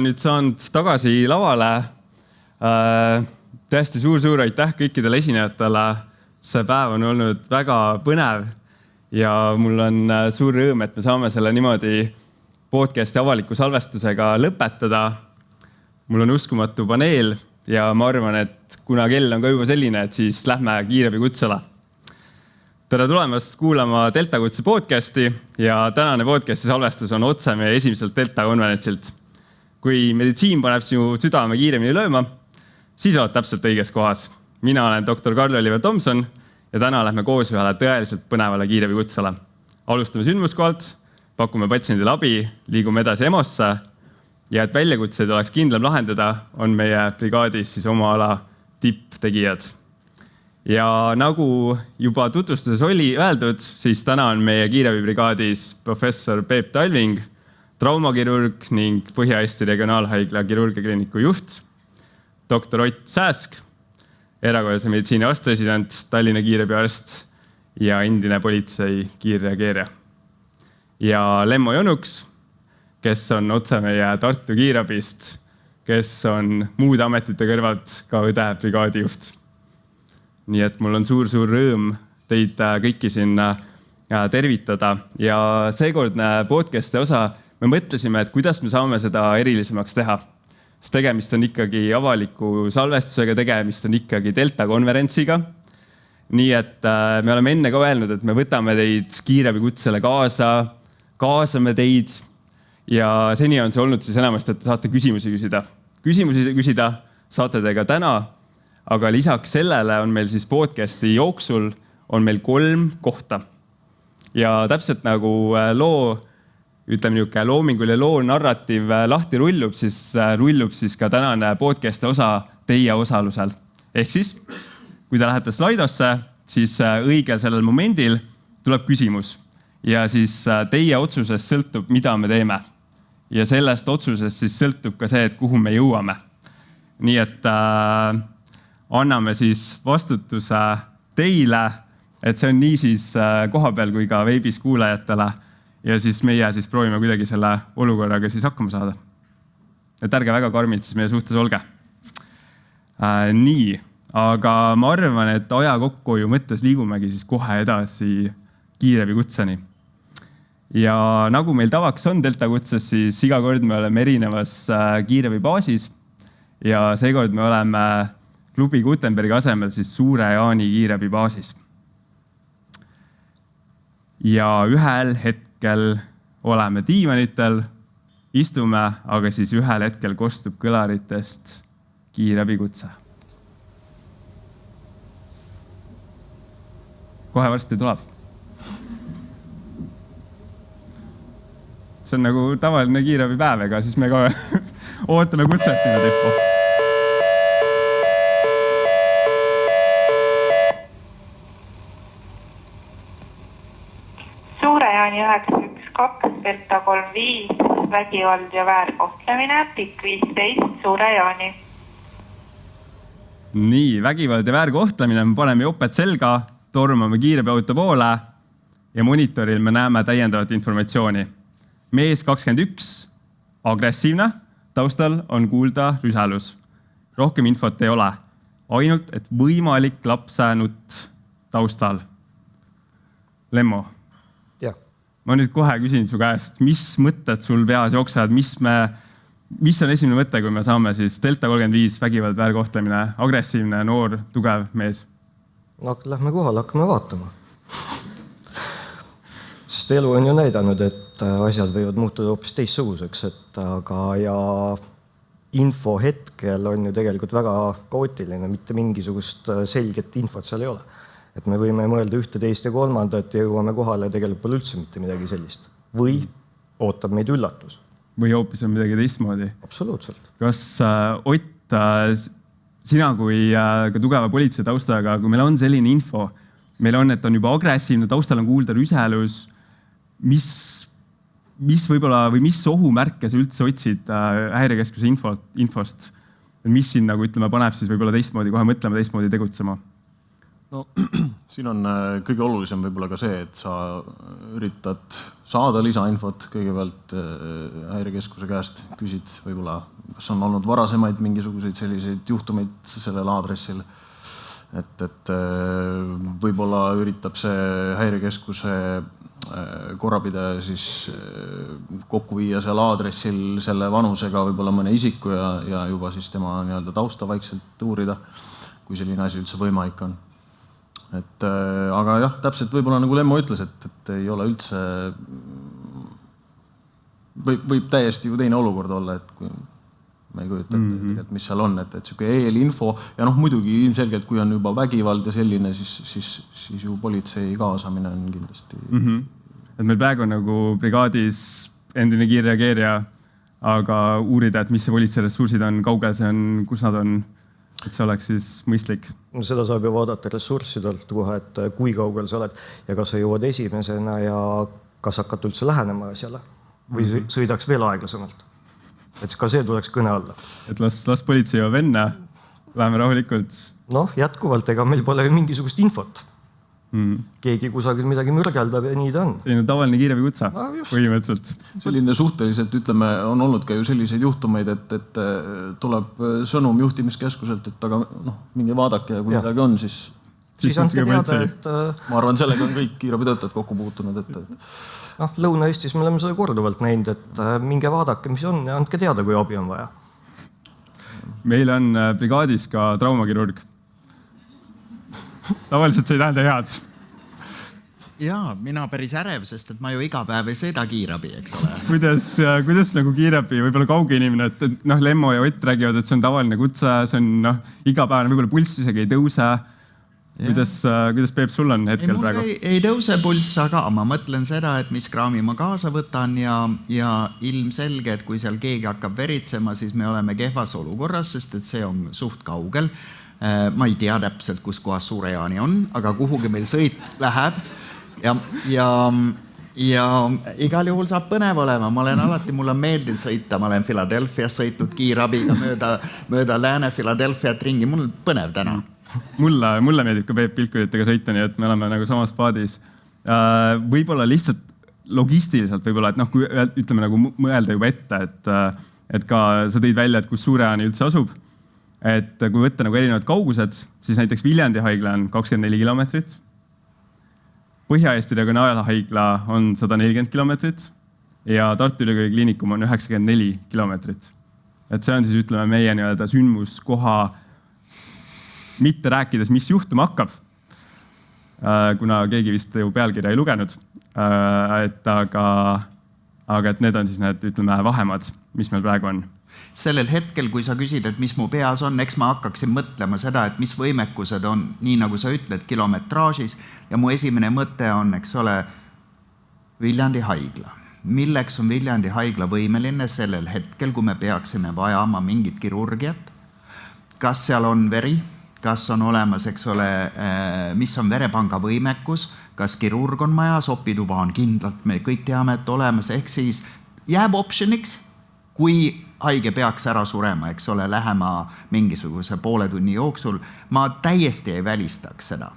olen nüüd saanud tagasi lavale. Tõesti suur aitäh kõikidele esinejatele. See päev on olnud väga põnev ja mul on suur rõõm, et me saame selle niimoodi podcasti avaliku salvestusega lõpetada. Mul on uskumatu paneel ja ma arvan, et kuna kell on ka juba selline, et siis lähme kiirabi kutsele. Tere tulemast kuulama Delta Kutse podcasti ja tänane podcasti salvestus on otse meie esimeselt Delta konverentsilt. Kui meditsiin paneb sinu südame kiiremini lööma, siis oled täpselt õiges kohas. Mina olen doktor Karl-Oliver Tomson ja täna lähme koos ühele tõeliselt põnevale kiirabi kutsele. Alustame sündmuskohalt, pakume patsiendile abi, liigume edasi EMO-sse ja et väljakutseid oleks kindlam lahendada, on meie brigaadis siis oma ala tipptegijad. Ja nagu juba tutvustuses oli öeldud, siis täna on meie kiirabibrigaadis professor Peep Talving, traumakirurg ning Põhja-Eesti Regionaalhaigla kirurgiakliiniku juht, doktor Ott Sääsk, erakorralise meditsiini arst-resident, Tallinna kiirabiarst ja endine politsei kiirreageerija. Ja Lemmo Jonuks, kes on otse meie Tartu kiirabist, kes on muude ametite kõrvalt ka õde brigaadi juht. Nii et mul on suur rõõm teid kõiki siin tervitada ja seekordne podcasti osa me mõtlesime, et kuidas me saame seda erilisemaks teha. Sest tegemist on ikkagi avaliku salvestusega, tegemist on ikkagi Delta konverentsiga. Nii et me oleme enne ka öelnud, et me võtame teid kiirabi kutsele kaasame teid ja seni on see olnud siis enamasti, et saate küsimusi küsida. Küsimusi küsida saate te ka täna. Aga lisaks sellele on meil siis podcasti jooksul on meil 3 kohta. Ja täpselt nagu loominguline loo narratiiv lahti rullub siis ka tänane podcasti osa teie osalusel. Ehk siis, kui te lähete slaidosse, siis õigel sellel momendil tuleb küsimus. Ja siis teie otsusest sõltub, mida me teeme. Ja sellest otsusest siis sõltub ka see, et kuhu me jõuame. Nii et anname siis vastutuse teile, et see on nii siis kohapeal kui ka veebis kuulajatele ja siis meie siis proovime kuidagi selle olukorraga siis hakkama saada. Et ärge väga karmid siis meie suhtes olge. Nii, aga ma arvan, et aja kokkuhoiu mõttes liigumegi siis kohe edasi kiirabi kutseni. Ja nagu meil tavaks on Delta kutses, siis iga kord me oleme erinevas kiirabi baasis ja seekord me oleme klubi Gutenbergi asemel siis Suure Jaani kiirabi baasis. Ja ühel hetkel oleme diivanitel, istume, aga siis ühel hetkel kostub kõlaritest kiirabi kutse. Kohe varsti tuleb. See on nagu tavaline kiirabi päev, ega siis me ka ootame kutset niimoodi. Suure Jaani 912, Delta 35, vägivald ja väärkohtlemine, pikk 15, Suure Jaani. Nii, vägivald ja väärkohtlemine, me paneme jopet selga, tormame kiirabiauto poole ja monitoril me näeme täiendavat informatsiooni. Mees 21, agressiivne, taustal on kuulda rüselus. Rohkem infot ei ole, ainult et võimalik lapsenutt taustal. Lemmo. Ma nüüd kohe küsin su käest, mis mõtted sul peas jooksevad, mis on esimene mõte, kui me saame siis Delta 35 vägivald väärkohtlemine, agressiivne, noor, tugev mees? No, lähme kohale, hakkame vaatama. Sest elu on ju näidanud, et asjad võivad muutuda hoopis teistsuguseks, aga ja info hetkel on ju tegelikult väga kaootiline, mitte mingisugust selget infot seal ei ole. Et me võime mõelda ühte, teist ja kolmandat ja jõuame kohale ja tegelikult pole üldse mitte midagi sellist. Või ootab meid üllatus. Või hoopis on midagi teistmoodi. Absoluutselt. Kas Ott, sina kui ka tugeva politsei taustaga, kui meil on selline info, meil on, et on juba agressiivne, taustal on kuulda rüselus, mis võib-olla või mis ohumärke sa üldse otsid häirekeskuse infost? Mis siin nagu paneb siis võib-olla teistmoodi, kohe mõtlema teistmoodi tegutsema? No Siin on kõige olulisem võib-olla ka see, et sa üritad saada lisainfot kõigepealt häirekeskuse käest, küsid võib-olla, kas on olnud varasemaid mingisuguseid selliseid juhtumeid sellel aadressil. Et võib-olla üritab see häirekeskuse korrapidaja siis kokku viia seal aadressil selle vanusega võib-olla mõne isiku ja juba siis tema nii-öelda tausta vaikselt uurida, kui selline asi üldse võimalik on. Aga jah, täpselt võib-olla nagu Lemmo ütles, et ei ole üldse, võib täiesti ju teine olukord olla, et kui ma ei kujuta ette, mis seal on, et siuke eelinfo ja muidugi ilmselgelt, kui on juba vägivald ja selline, siis ju politsei kaasamine on kindlasti. Et meil praegu on nagu brigaadis endine kiirreageerija, aga uurida, et mis see politsei ressursid on, kaugel see on, kus nad on, et see oleks siis mõistlik. No seda saab ju vaadata ressurssidelt kohe, et kui kaugel sa oled ja kas sa jõuad esimesena ja kas hakkad üldse lähenema asjale või sõidaks veel aeglasemalt. Et ka see tuleks kõne alla. Et las politsei jõuab enne, läheme rahulikult. Jätkuvalt, ega meil pole mingisugust infot. Keegi kusagil midagi mürgeldab ja nii ta on. See on tavaline kiirabikutsa, põhimõtteliselt. Selline suhteliselt, ütleme, on olnud ka ju selliseid juhtumeid, et tuleb sõnum juhtimiskeskuselt, et aga mingi vaadake ja kui midagi on, siis andke teada, et ma arvan, sellega on kõik kiirabitöötajad kokku puutunud, Lõuna-Eestis me oleme seda korduvalt näinud, et minge vaadake, mis on ja andke teada, kui abi on vaja. Meil on brigaadis ka traumakirurg. Tavaliselt see ei tähenda head. Jaa, mina päris ärev, sest et ma ju iga päev ei sõida kiirabi, eks ole. Kuidas nagu kiirabi, võib-olla kauge inimene, et Lemmo ja Ott räägivad, et see on tavaline kutse, see on igapäevane, võib-olla pulss isegi ei tõuse. Kuidas Peep sul on hetkel praegu? Ei tõuse pulss, aga ma mõtlen seda, et mis kraami ma kaasa võtan ja ilmselge, et kui seal keegi hakkab veritsema, siis me oleme kehvas olukorras, sest et see on suht kaugel. Ma ei tea täpselt, kus kohas Suure-Jaani on, aga kuhugi meil sõit läheb ja igal juhul saab põnev olema. Ma olen alati, mulle on meeldinud sõita, ma olen Philadelphias sõitnud kiirabiga mööda Lääne-Philadelphiat ringi, mul on põnev täna. Mulle meeldib ka Peep Pilkuritega sõita, nii et me oleme nagu samas paadis. Võib-olla lihtsalt logistiliselt võib-olla, et kui ütleme nagu mõelda juba ette, et ka sa tõid välja, et kus Suure-Jaani üldse asub. Et kui võtta nagu erinevad kaugused, siis näiteks Viljandi haigla on 24 kilomeetrit. Põhja-Eesti regionaalhaigla on 140 kilomeetrit ja Tartu Ülikooli kliinikum on 94 kilomeetrit. Et see on siis, ütleme, meie nii-öelda sündmuskoha mitte rääkides, mis juhtuma hakkab, kuna keegi vist ju pealkirja ei lugenud. Aga et need on siis need, ütleme, vahemad, mis meil praegu on. Sellel hetkel, kui sa küsid, et mis mu peas on, eks ma hakkaksin mõtlema seda, et mis võimekused on, nii nagu sa ütled, kilometraažis. Ja mu esimene mõte on, eks ole, Viljandi haigla. Milleks on Viljandi haigla võimeline sellel hetkel, kui me peaksime vajama mingit kirurgiat? Kas seal on veri? Kas on olemas, eks ole, mis on verepanga võimekus? Kas kirurg on majas? Opituba on kindlalt, me kõik teame, et olemas. Ehk siis jääb optioniks, kui haige peaks ära surema, eks ole, lähema mingisuguse poole tunni jooksul. Ma täiesti ei välistaks seda.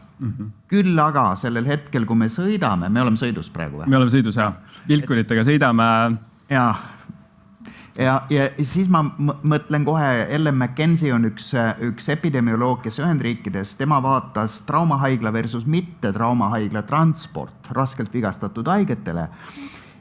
Küll aga sellel hetkel, kui me sõidame, me oleme sõidus praegu või? Me oleme sõidus, jah. Pilkuritega sõidame. Ja siis ma mõtlen kohe, Ellen McKenzie on üks epidemioloog, kes Ühendriikides, tema vaatas traumahaigla versus mitte traumahaigla transport raskelt vigastatud haigetele.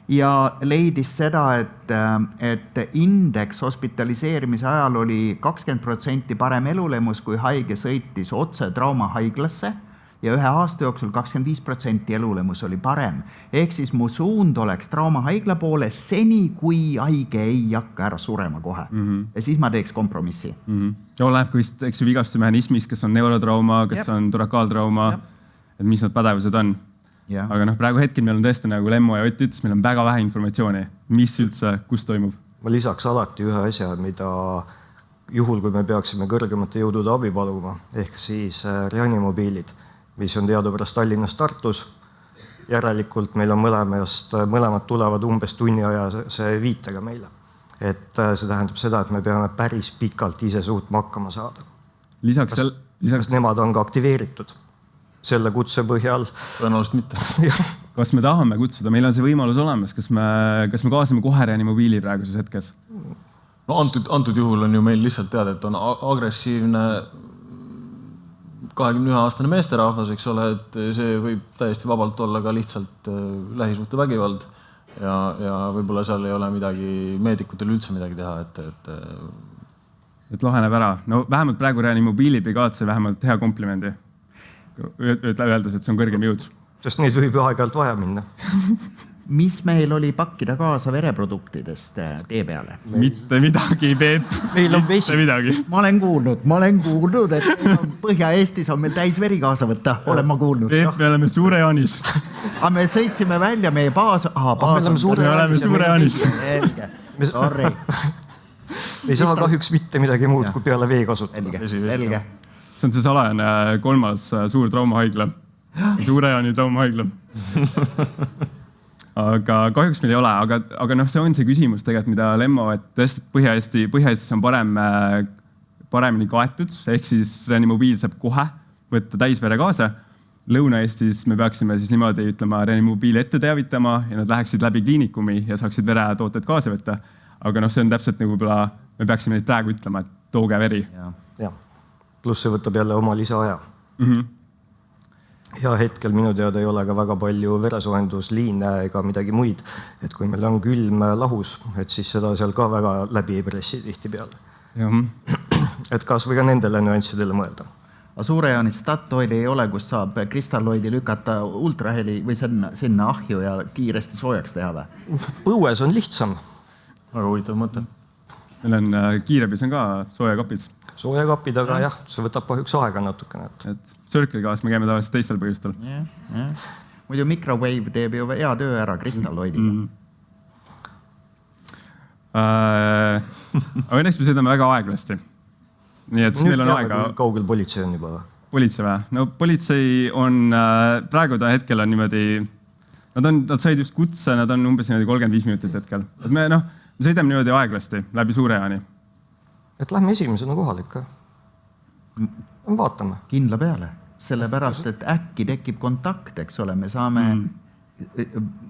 Ja leidis seda, et indeks hospitaliseerimise ajal oli 20% parem elulemus, kui haige sõitis otse traumahaiglasse ja 1 aasta jooksul 25% elulemus oli parem. Ehk siis mu suund oleks traumahaigla poole seni, kui haige ei hakka ära surema kohe. Ja siis ma teeks kompromissi. Ja läheb ka vist vigastuse mehhanismis, kes on neurotrauma, kes on torakaaltrauma, et mis need pädevused on. Ja. Aga praegu hetkel meil on tõesti nagu Lemmo ja Ott ütles, meil on väga vähe informatsiooni, mis üldse, kus toimub. Ma lisaks alati ühe asja, mida juhul, kui me peaksime kõrgemate jõudude abi paluma, ehk siis reanimobiilid, mis on teadupärast Tallinnas Tartus. Järelikult meil on mõlemad tulevad umbes tunni aja see viitega meile. Et see tähendab seda, et me peame päris pikalt ise suutma hakkama saada. Lisaks nemad on ka aktiveeritud? selle kutse põhjal. Tõenäoliselt mitte. Kas me tahame kutsuda, meil on see võimalus olemas, kas me kaasame kohe Reanimobiili praeguses hetkes? No antud juhul on ju meil lihtsalt teada, et on agressiivne 21-aastane meesterahvas, eks ole, et see võib täiesti vabalt olla ka lihtsalt lähisuhte vägivald ja võib-olla seal ei ole midagi, meedikutel üldse midagi teha, et laheneb ära. No vähemalt praegu Reanimobiili brigaad sai vähemalt hea komplimendi. Öeldes, et see on kõrgem jõud. Sest neid võib ju aeg-ajalt vaja minna. Mis meil oli pakkida kaasa vereproduktidest tee peale? Mitte midagi, Peep. Meil on vesi. Ma olen kuulnud, et Põhja-Eestis on meil täis veri kaasa võtta. Olen ma kuulnud. Peep, me oleme Suure Jaanis. Aga me sõitsime välja meie baas. Me oleme Suure Jaanis. Selge. Sorry. Ei saa kahjuks mitte midagi muud kui peale vee kasutada. Selge. See on see salajane 3. suur traumahaigla. Suure Jaani traumahaigla. Aga kahjuks meil ei ole, aga see on see küsimus tegelikult, mida Lemmo, et tõesti Põhja-Eestis on paremini kaetud, ehk siis Reanimobiil saab kohe võtta täisvere kaasa. Lõuna-Eestis me peaksime siis niimoodi Reanimobiili ette teavitama ja nad läheksid läbi kliinikumi ja saaksid veretooted kaasa võtta. Aga see on täpselt nagu me peaksime neid praegu ütlema, et tooge veri. Ja. Pluss see võtab jälle oma lisaaja. Ja hetkel minu teada ei ole ka väga palju veresoojendusliine ega midagi muid. Et kui meil on külm lahus, et siis seda seal ka väga läbi ei pressi tihti peale. Et kas või ka nendele nüanssidele mõelda. Suure Jaanis Statoili ei ole, kus saab kristalloidi lükata ultraheli või sinna ahju ja kiiresti soojaks teha või? Põues on lihtsam. Väga huvitav mõte. Meil on kiirebis on ka soojakapid. Soojakapid, aga jah, see võtab kahjuks aega natukene. Et Circle Gas me käime tavaliselt teistel põhjustel. Muidu Microwave teeb ju hea töö ära kristalloidiga. Aga õnneks me sõidame väga aeglasti. Nii et meil on aega. Kaugel politsei on juba? Politsei või? No politsei on, praegu ta hetkel on niimoodi, nad said just kutse, nad on umbes 35 minutit hetkel. Et me sõidame niimoodi aeglasti läbi Suure Jaani. Et lähme esimesena kohale ikka. Vaatame. Kindla peale. Sellepärast, et äkki tekib kontakt, eks ole. Me saame,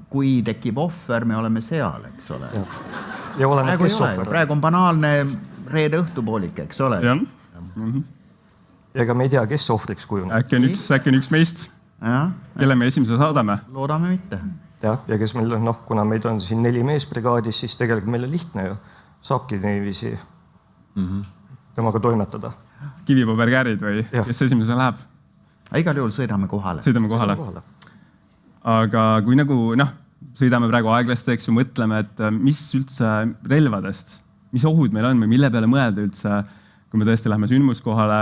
kui tekib ohver, me oleme seal, eks ole. Ja oleme kes ohver. Praegu on banaalne reede õhtupoolik, eks ole. Ja ega me ei tea, kes ohvriks kujun. Äkki on üks meist, kelle me esimese saadame. Loodame mitte. Ja kes meil, kuna meid on siin 4 meesbrigaadis, siis tegelikult meile lihtne ju. Saabki niiviisi temaga toimetada. Kivipaberkäärid või kes esimese läheb? Igal juhul sõidame kohale. Sõidame kohale. Aga kui sõidame praegu aeglasti, eks ju, mõtleme, et mis üldse relvadest, mis ohud meil on või mille peale mõelda üldse, kui me tõesti läheme sündmuskohale,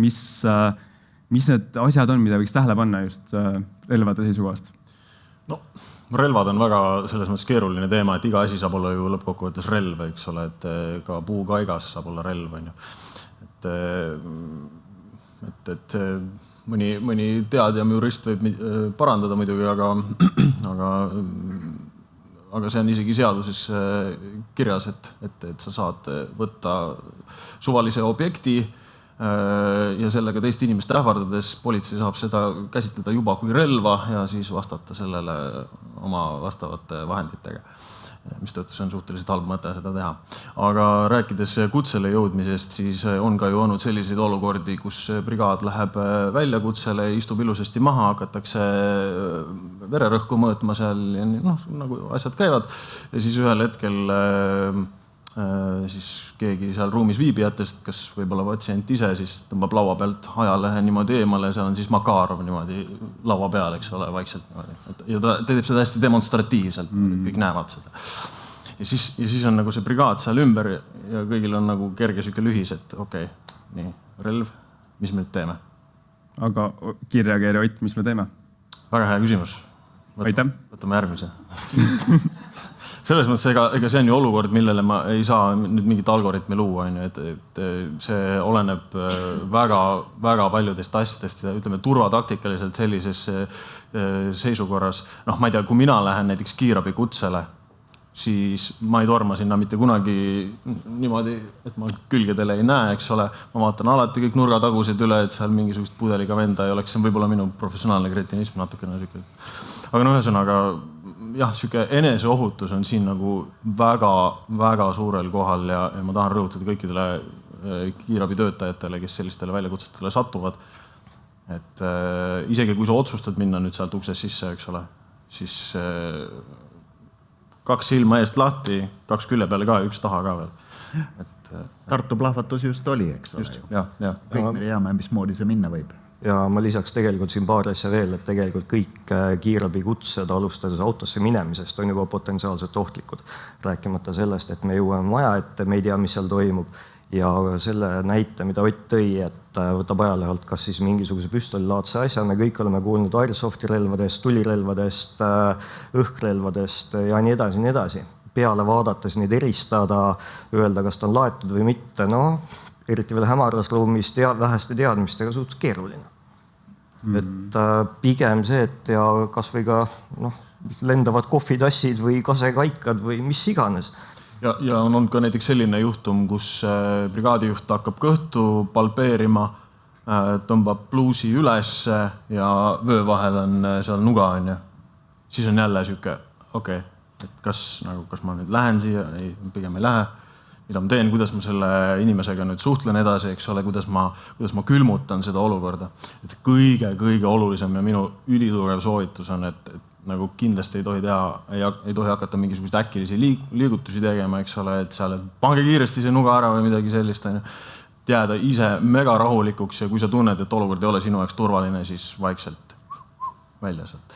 mis need asjad on, mida võiks tähele panna just relvade seisukohast? No, relvad on väga selles mõttes keeruline teema, et iga asi saab olla ju lõppkokkuvõttes relv, eks ole, et ka puukaigas saab olla relv, on ju. Et mõni teadjam jurist võib parandada muidugi, aga see on isegi seaduses kirjas, et sa saad võtta suvalise objekti ja sellega teist inimest ähvardades politsei saab seda käsitleda juba kui relva ja siis vastata sellele oma vastavate vahenditega. Mis tõttu see on suhteliselt halb mõte seda teha. Aga rääkides kutsele jõudmisest, siis on ka ju olnud selliseid olukordi, kus brigaad läheb väljakutsele, istub ilusasti maha, hakatakse vererõhku mõõtma seal ja nagu asjad käivad. Ja siis ühel hetkel siis keegi seal ruumis viibijatest, kas võib-olla patsient ise, siis tõmbab laua pealt ajalehe niimoodi eemale, seal on siis Makarov niimoodi laua peal, eks ole, vaikselt niimoodi. Ja ta teeb seda hästi demonstratiivselt, kõik näevad seda. Ja siis on nagu see brigaad seal ümber ja kõigil on nagu kerge siuke lühis, et okei, nii, relv, mis me nüüd teeme? Aga kiirreageeri Ott, mis me teeme? Väga hea küsimus. Aitäh. Võtame järgmise. Selles mõttes, ega see on ju olukord, millele ma ei saa nüüd mingit algoritmi luua, et see oleneb väga paljudest asjadest ja ütleme turvataktikaliselt sellises seisukorras. Ma ei tea, kui mina lähen näiteks kiirabi kutsele, siis ma ei torma sinna mitte kunagi niimoodi, et ma külgedele ei näe, eks ole. Ma vaatan alati kõik nurgatagused üle, et seal mingisugust pudeliga venda ei oleks. See on võib-olla minu professionaalne kretinism natukene siuke. Aga no ühesõnaga, jah, siuke eneseohutus on siin nagu väga suurel kohal ja ma tahan rõhutada kõikidele kiirabitöötajatele, kes sellistele väljakutsetele satuvad. Et isegi kui sa otsustad minna nüüd sealt uksest sisse, eks ole, siis 2 silma eest lahti, 2 külje peale ka ja 1 taha ka veel. Tartu plahvatus just oli, eks ole. Just, jah. Kõik me teame, mismoodi see minna võib. Ja ma lisaks tegelikult siin paar asja veel, et tegelikult kõik kiirabikutsed alustades autosse minemisest on juba potentsiaalselt ohtlikud. Rääkimata sellest, et me jõuame maja ette, me ei tea, mis seal toimub. Ja selle näite, mida Ott tõi, et võtab ajalehalt kas siis mingisuguse püstolilaadse asja, me kõik oleme kuulnud airsofti relvadest, tulirelvadest, õhkrelvadest ja nii edasi. Peale vaadates neid eristada, öelda, kas ta on laetud või mitte, eriti veel hämaras ruumis väheste teadmistega suhtes keeruline. Et pigem see, et ja kas või ka lendavad kohvitassid või kasekaikad või mis iganes. Ja on olnud ka näiteks selline juhtum, kus brigaadijuht hakkab kõhtu palpeerima, tõmbab pluusi üles ja vöö vahel on seal nuga, on ju. Siis on jälle siuke, okei, et kas ma nüüd lähen siia, ei, pigem ei lähe. Mida ma teen, kuidas ma selle inimesega nüüd suhtlen edasi, eks ole, kuidas ma külmutan seda olukorda. Et kõige olulisem ja minu ülitugev soovitus on, et nagu kindlasti ei tohi hakata mingisuguseid äkilisi liigutusi tegema, eks ole, et seal pange kiiresti see nuga ära või midagi sellist. Jääda ise mega rahulikuks ja kui sa tunned, et olukord ei ole sinu jaoks turvaline, siis vaikselt välja sealt.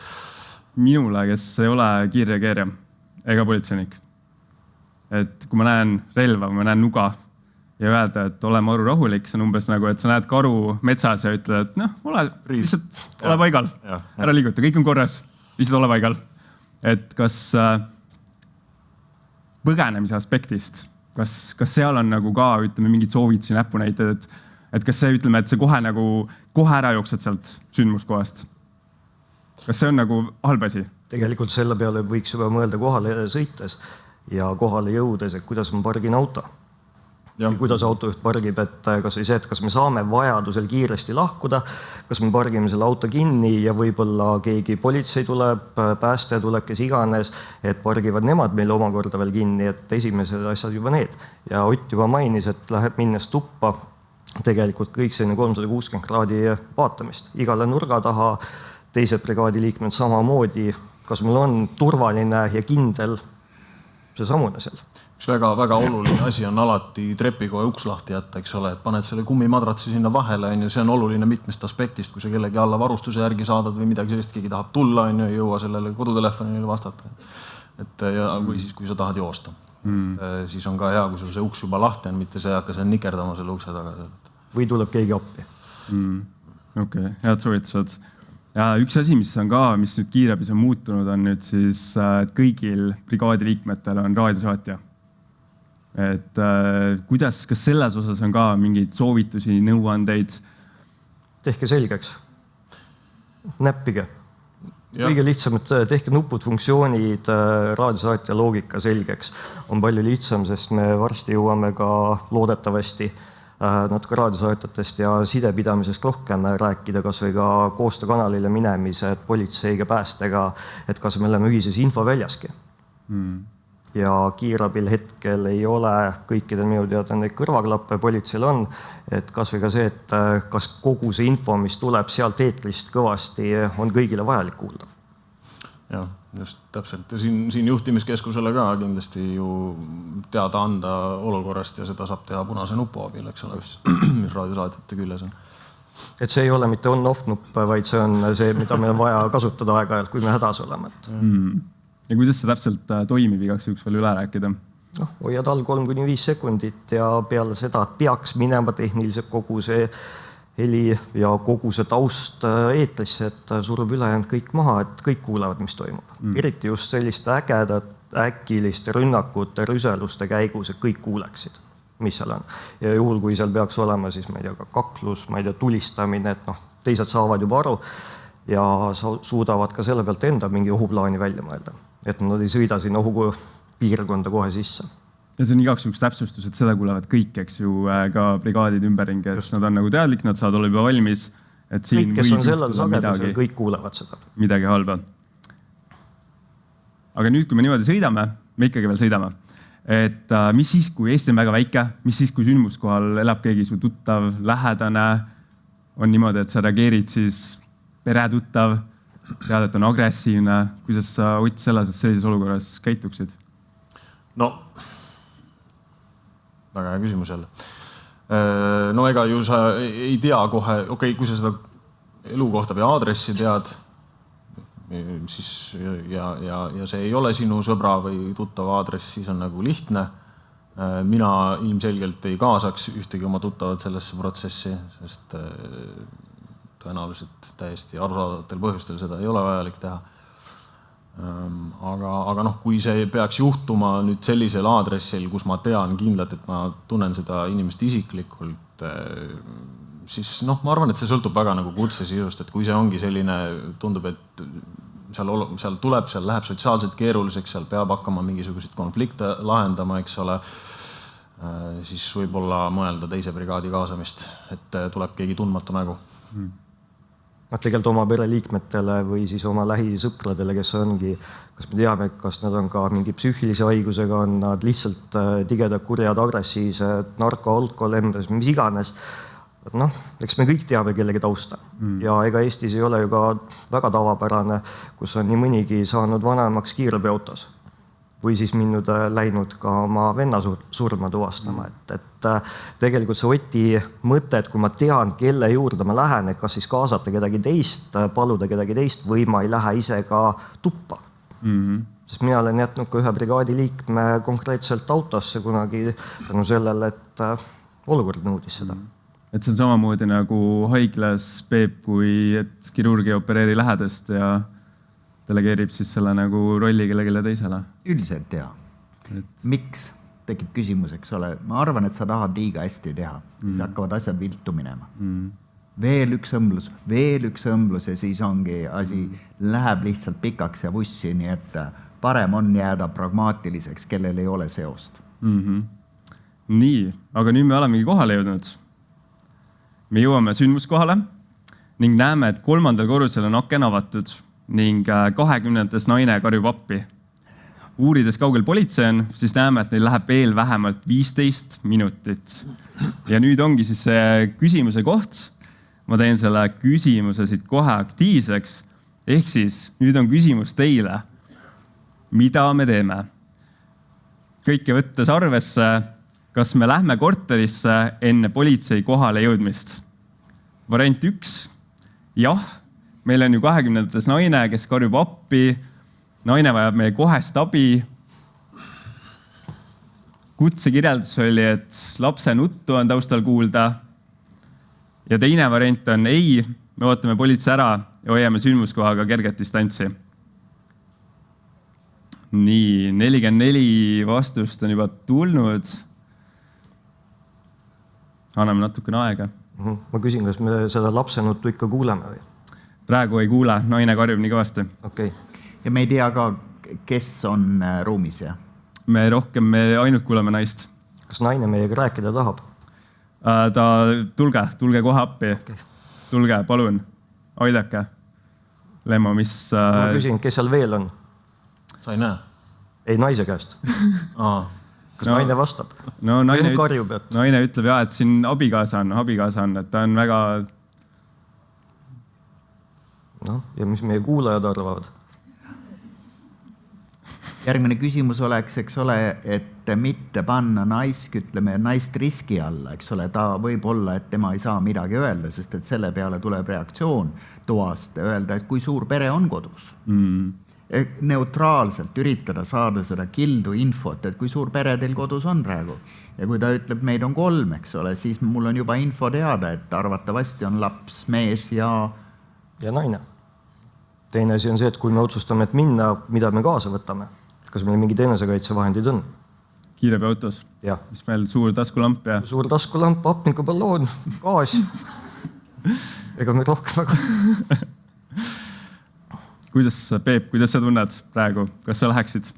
Minule, kes ei ole kiirreageerija ega politseinik. Et kui ma näen relva, kui ma näen nuga ja öelda, et ole maru rahulik, see on umbes nagu, et sa näed karu metsas ja ütled, et lihtsalt ole paigal, ära liiguta, kõik on korras. Lihtsalt ole paigal. Et kas põgenemise aspektist, kas seal on nagu ka, ütleme, mingid soovitusi näppu näited, et kas see, ütleme, et see kohe ära jooksed sealt sündmuskohast? Kas see on nagu halb asi? Tegelikult selle peale võiks juba mõelda kohale sõites ja kohale jõudes, et kuidas ma pargin auto. Kuidas autojuht pargib, et kas või see, et kas me saame vajadusel kiiresti lahkuda, kas me pargime selle auto kinni ja võib-olla keegi politsei tuleb, pääste tuleb, kes iganes, et pargivad nemad meile omakorda veel kinni, et esimesed asjad juba need. Ja Ott juba mainis, et läheb minnes tuppa tegelikult kõik selline 360 kraadi vaatamist. Igale nurga taha, teised brigaadi liikmed samamoodi, kas meil on turvaline ja kindel see samune seal. Üks väga oluline asi on alati trepikoja uks lahti jätta, eks ole, et paned selle kummimadratsi sinna vahele, see on oluline mitmest aspektist, kui sa kellegi alla varustuse järgi saadad või midagi sellist, keegi tahab tulla, ei jõua sellele kodutelefonile vastata. Ja kui sa tahad joosta. Siis on ka hea, kui sul see uks juba lahti on, mitte see hakka seal nikerdama selle ukse taga. Või tuleb keegi appi. Okei, head soovitused. Ja üks asi, mis on ka, mis nüüd kiirabis on muutunud, on nüüd siis, et kõigil brigaadi liikmetel on raadiosaatja. Et kas selles osas on ka mingeid soovitusi, nõuandeid? Tehke selgeks. Näppige. Kõige lihtsam, et tehke nupud, funktsioonid, raadiosaatja loogika selgeks. On palju lihtsam, sest me varsti jõuame ka loodetavasti natuke raadiosaatjatest ja sidepidamisest rohkem rääkida, kas või ka koostöökanalile minemised politseiga, päästega, et kas me oleme ühises infoväljaski. Ja kiirabil hetkel ei ole kõikidel minu teada neid kõrvaklappe, politseil on, et kas või ka see, et kas kogu see info, mis tuleb sealt eetrist kõvasti, on kõigile vajalik kuulda. Jah, just täpselt. Ja siin juhtimiskeskusele ka kindlasti ju teada anda olukorrast ja seda saab teha punase nupu abil, eks ole, mis raadiosaatjate küljes on. Et see ei ole mitte on-off nupp, vaid see on see, mida meil on vaja kasutada aeg-ajalt, kui me hädas oleme. Ja kuidas see täpselt toimib, igaks üks veel üle rääkida? Hoiad all 3-5 sekundit ja peale seda peaks minema tehniliselt kogu see heli ja kogu see taust eetrisse, et surub ülejäänud kõik maha, et kõik kuulevad, mis toimub. Eriti just selliste äkiliste rünnakute, rüseluste käigus, et kõik kuuleksid, mis seal on. Ja juhul, kui seal peaks olema, siis ma ei tea, ka kaklus, ma ei tea, tulistamine, et teised saavad juba aru ja suudavad ka selle pealt enda mingi ohuplaani välja mõelda. Et nad ei sõida sinna piirkonda kohe sisse. Ja see on igaks juhuks täpsustus, et seda kuulevad kõik, eks ju, ka brigaadid ümberringi, et nad on nagu teadlik, nad saavad olla juba valmis, et siin kõik, kes on sellel juhtuda sagedusel, kõik kuulevad seda. Midagi halba. Aga nüüd, kui me niimoodi sõidame, me ikkagi veel sõidame, et mis siis, kui Eesti on väga väike, mis siis, kui sündmuskohal elab keegi su tuttav, lähedane, on niimoodi, et sa reageerid siis peretuttav, tead, et on agressiivne, kuidas sa Ott sellises olukorras käituksid? No, väga hea küsimus jälle. No ega ju sa ei tea kohe, okei, kui sa seda elukohta või aadressi tead, siis ja see ei ole sinu sõbra või tuttava aadress, siis on nagu lihtne. Mina ilmselgelt ei kaasaks ühtegi oma tuttavat sellesse protsessi, sest tõenäoliselt täiesti arusaadavatel põhjustel seda ei ole vajalik teha. Aga noh, kui see peaks juhtuma nüüd sellisel aadressil, kus ma tean kindlalt, et ma tunnen seda inimest isiklikult, siis noh, ma arvan, et see sõltub väga nagu kutse sisust, et kui see ongi selline, tundub, et seal tuleb, seal läheb sotsiaalselt keeruliseks, seal peab hakkama mingisuguseid konflikte lahendama, eks ole, siis võib-olla mõelda teise brigaadi kaasamist, et tuleb keegi tundmatu nägu. Tegelikult oma pereliikmetele või siis oma lähisõpradele, kes ongi, kas me teame, kas nad on ka mingi psüühilise haigusega, on nad lihtsalt tigedad, kurjad, agressiivsed, narko, alkohol, embes, mis iganes. Noh, eks me kõik teame kellegi tausta. Ja ega Eestis ei ole ju ka väga tavapärane, kus on nii mõnigi saanud vanemaks kiirabiautos või siis läinud ka oma venna surma tuvastama. Et tegelikult see Oti mõte, et kui ma tean, kelle juurde ma lähen, et kas siis kaasata kedagi teist, paluda kedagi teist või ma ei lähe ise ka tuppa. Sest mina olen jätnud ka ühe brigaadi liikme konkreetselt autosse kunagi tänu sellele, et olukord nõudis seda. Et see on samamoodi nagu haiglas Peep, kui et kirurgi opereeri lähedast ja delegeerib siis selle nagu rolli kellelegi teisele. Üldiselt jaa. Miks tekib küsimus, eks ole? Ma arvan, et sa tahad liiga hästi teha. Siis hakkavad asjad viltu minema. Veel üks õmblus ja siis ongi asi läheb lihtsalt pikaks ja vussi, nii et parem on jääda pragmaatiliseks, kellel ei ole seost. Nii, aga nüüd me olemegi kohale jõudnud. Me jõuame sündmuskohale ning näeme, et 3. korrusel on aken avatud ning 20. naine karjub appi. Uurides kaugel politsei on, siis näeme, et neil läheb veel vähemalt 15 minutit. Ja nüüd ongi siis see küsimuse koht. Ma teen selle küsimuse siit kohe aktiivseks. Ehk siis nüüd on küsimus teile. Mida me teeme? Kõike võttes arvesse, kas me lähme korterisse enne politsei kohale jõudmist? Variant 1. Jah. Meil on ju 20. naine, kes karjub appi. Naine vajab meie kohest abi. Kutsekirjeldus oli, et lapse nuttu on taustal kuulda. Ja teine variant on ei, me ootame politsei ära ja hoiame sündmuskohaga kerget distantsi. Nii, 44 vastust on juba tulnud. Anname natukene aega. Ma küsin, kas me seda lapse nuttu ikka kuuleme või? Praegu ei kuule, naine karjub nii kõvasti. Okay. Ja me ei tea ka, kes on ruumis, jah? Me ainult kuuleme naist. Kas naine meiega rääkida tahab? Tulge kohe appi. Okay. Tulge, palun. Aidake. Lemmo, mis... Ma küsin, kes seal veel on? Sa ei näe? Ei, naise käest. Kas naine vastab? No, naine ütleb, et siin abikaasa on, et ta on väga... No, ja mis meie kuulajad arvavad? Järgmine küsimus oleks, eks ole, et mitte panna naist riski alla, eks ole, ta võib olla, et tema ei saa midagi öelda, sest et selle peale tuleb reaktsioon toast öelda, et kui suur pere on kodus. Neutraalselt üritada saada seda kildu infot, et kui suur pere teil kodus on praegu. Ja kui ta ütleb, meid on 3, eks ole, siis mul on juba info teada, et arvatavasti on laps, mees ja naine. Teine asi on see, et kui me otsustame, et minna, mida me kaasa võtame. Kas meil mingid enesekaitsevahendid on? Kiirabiautos? Jah. Mis meil suur taskulamp ja... Suur taskulamp, hapnikuballoon, gaas. Ega me rohkem väga... Kuidas, Peep, kuidas sa tunned praegu? Kas sa läheksid?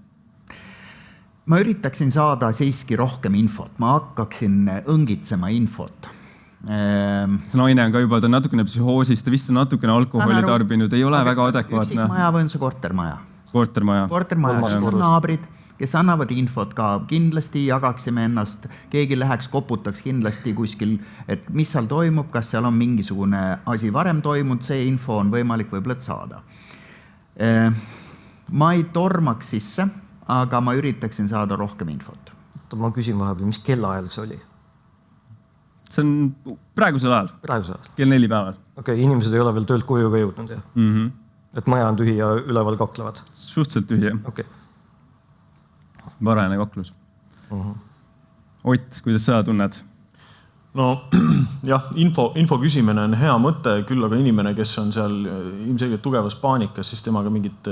ma üritaksin saada siiski rohkem infot, ma hakkaksin õngitsema infot. See naine on ka juba, ta on natukene psühhoosis, ta vist on natukene alkoholi tarbinud, ei ole väga adekvaatne. Üksikmaja või on see kortermaja? Kortermaja. Kortermaja, naabrid, kes annavad infot ka, kindlasti jagaksime ennast, keegi läheks, koputaks kindlasti kuskil, et mis seal toimub, kas seal on mingisugune asi varem toimunud, see info on võimalik võib-olla saada. Ma ei tormaks sisse, aga ma üritaksin saada rohkem infot. Ma küsin vahepeal, mis kellaajal see oli? See on praegusel ajal. Praegusel ajal? Kell 4 päeval. Okei, inimesed ei ole veel töölt koju ka jõudnud, jah? Et maja on tühi ja üleval kaklevad? Suhteliselt tühi, jah. Okei. Varajane kaklus. Ott, kuidas sa tunned? No jah, info küsimine on hea mõte, küll aga inimene, kes on seal ilmselgelt tugevas paanikas, siis temaga mingit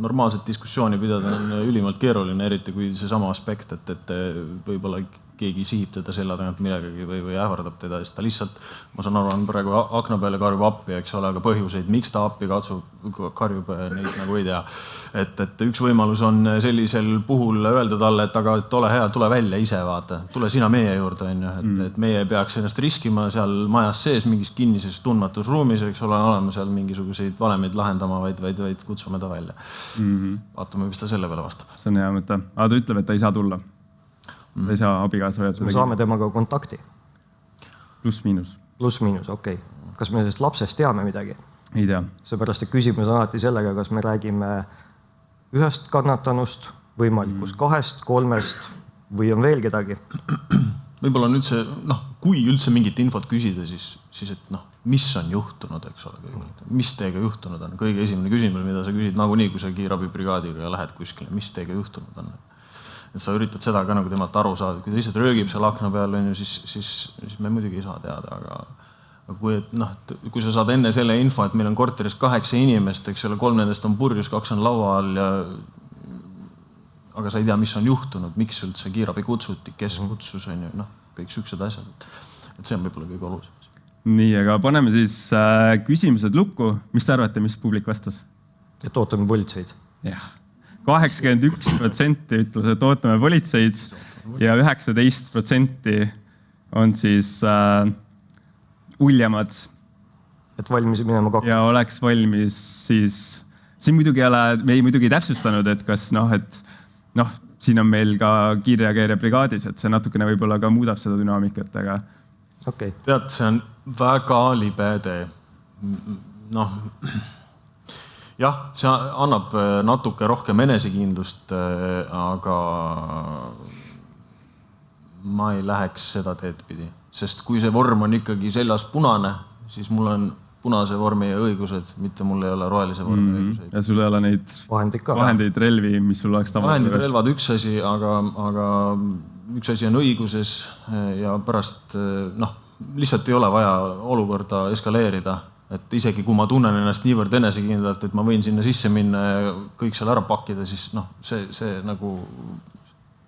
normaalset diskussiooni pidada on ülimalt keeruline, eriti kui seesama aspekt, et võib-olla keegi sihib teda selja tagant millegagi või ähvardab teda, siis ta lihtsalt, ma saan aru, on praegu akna peale karjub appi, eks ole, aga põhjuseid, miks ta appi karjub, neid nagu ei tea. Et üks võimalus on sellisel puhul öelda talle, et aga ole hea, tule välja ise, vaata, tule sina meie juurde, et meie ei peaks ennast riskima seal majas sees mingis kinnises tundmatus ruumis, eks ole, oleme seal mingisuguseid valemeid lahendama, vaid kutsume ta välja. Vaatame, mis ta selle peale vastab. See on hea mõte. Aga ta ütleb, et ta ei saa tulla. Ta ei saa abigaasa hoiata. Me saame temaga kontakti? Pluss-miinus. Pluss-miinus, okei. Kas me sellest lapsest teame midagi? Ei tea. Seepärast, et küsimus on alati sellega, kas me räägime ühest kannatanust, võimalikus 2, 3 või on veel kedagi? Võib-olla on üldse, kui üldse mingit infot küsida, siis et mis on juhtunud, eks ole, mis teiega juhtunud on? Kõige esimene küsimus, mida sa küsid nagunii, kui sa kiirabibrigaadiga lähed kuskile, mis teiga juhtunud on? Et sa üritad seda ka nagu temalt aru saada, kui ta lihtsalt röögib seal akna peal, siis me muidugi ei saa teada, aga kui sa saad enne selle info, et meil on korteris 8 inimest, eks ole, 3 nendest on purjus, 2 on laua all aga sa ei tea, mis on juhtunud, miks üldse kiirabi kutsuti, kes kutsus, kõik süksed asjad. Et see on võib-olla kõige olulisemas. Nii, aga paneme siis küsimused lukku. Mis te arvate, mis publik vastas? Et ootame politseid. Jah. 81% ütles, et ootame politseid ja 19% on siis uljamad. Et valmis minema kakkus. Ja oleks valmis siis, siin muidugi me ei muidugi täpsustanud, et kas siin on meil ka kiirreageerija brigaadis, et see natukene võib-olla ka muudab seda dünaamikat, aga... Okay. Tead, see on väga libe tee. Jah, see annab natuke rohkem enesekindlust, aga ma ei läheks seda teed pidi. Sest kui see vorm on ikkagi seljas punane, siis mul on punase vormi õigused, mitte mul ei ole rohelise vormi õiguseid. Ja sul ei ole neid vahendeid, relvi, mis sul oleks tavaline. Vahendid, relvad üks asi, aga üks asi on õiguses ja pärast lihtsalt ei ole vaja olukorda eskaleerida. Et isegi kui ma tunnen ennast niivõrd enesekindlalt, et ma võin sinna sisse minna ja kõik seal ära pakkida, siis see nagu,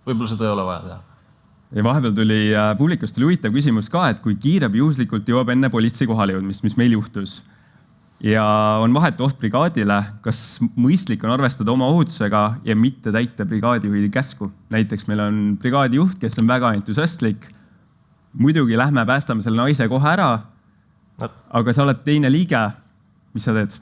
võib-olla seda ei ole vaja teha. Ja vahepeal publikust tuli huvitav küsimus ka, et kui kiirabi juhuslikult jõuab enne politsei kohale jõudmist, mis meil juhtus ja on vahetu oht brigaadile, kas mõistlik on arvestada oma ohutusega ja mitte täita brigaadijuhi käsku? Näiteks meil on brigaadijuht, kes on väga entusiastlik. Muidugi lähme päästame selle naise kohe ära, aga sa oled teine liige. Mis sa teed?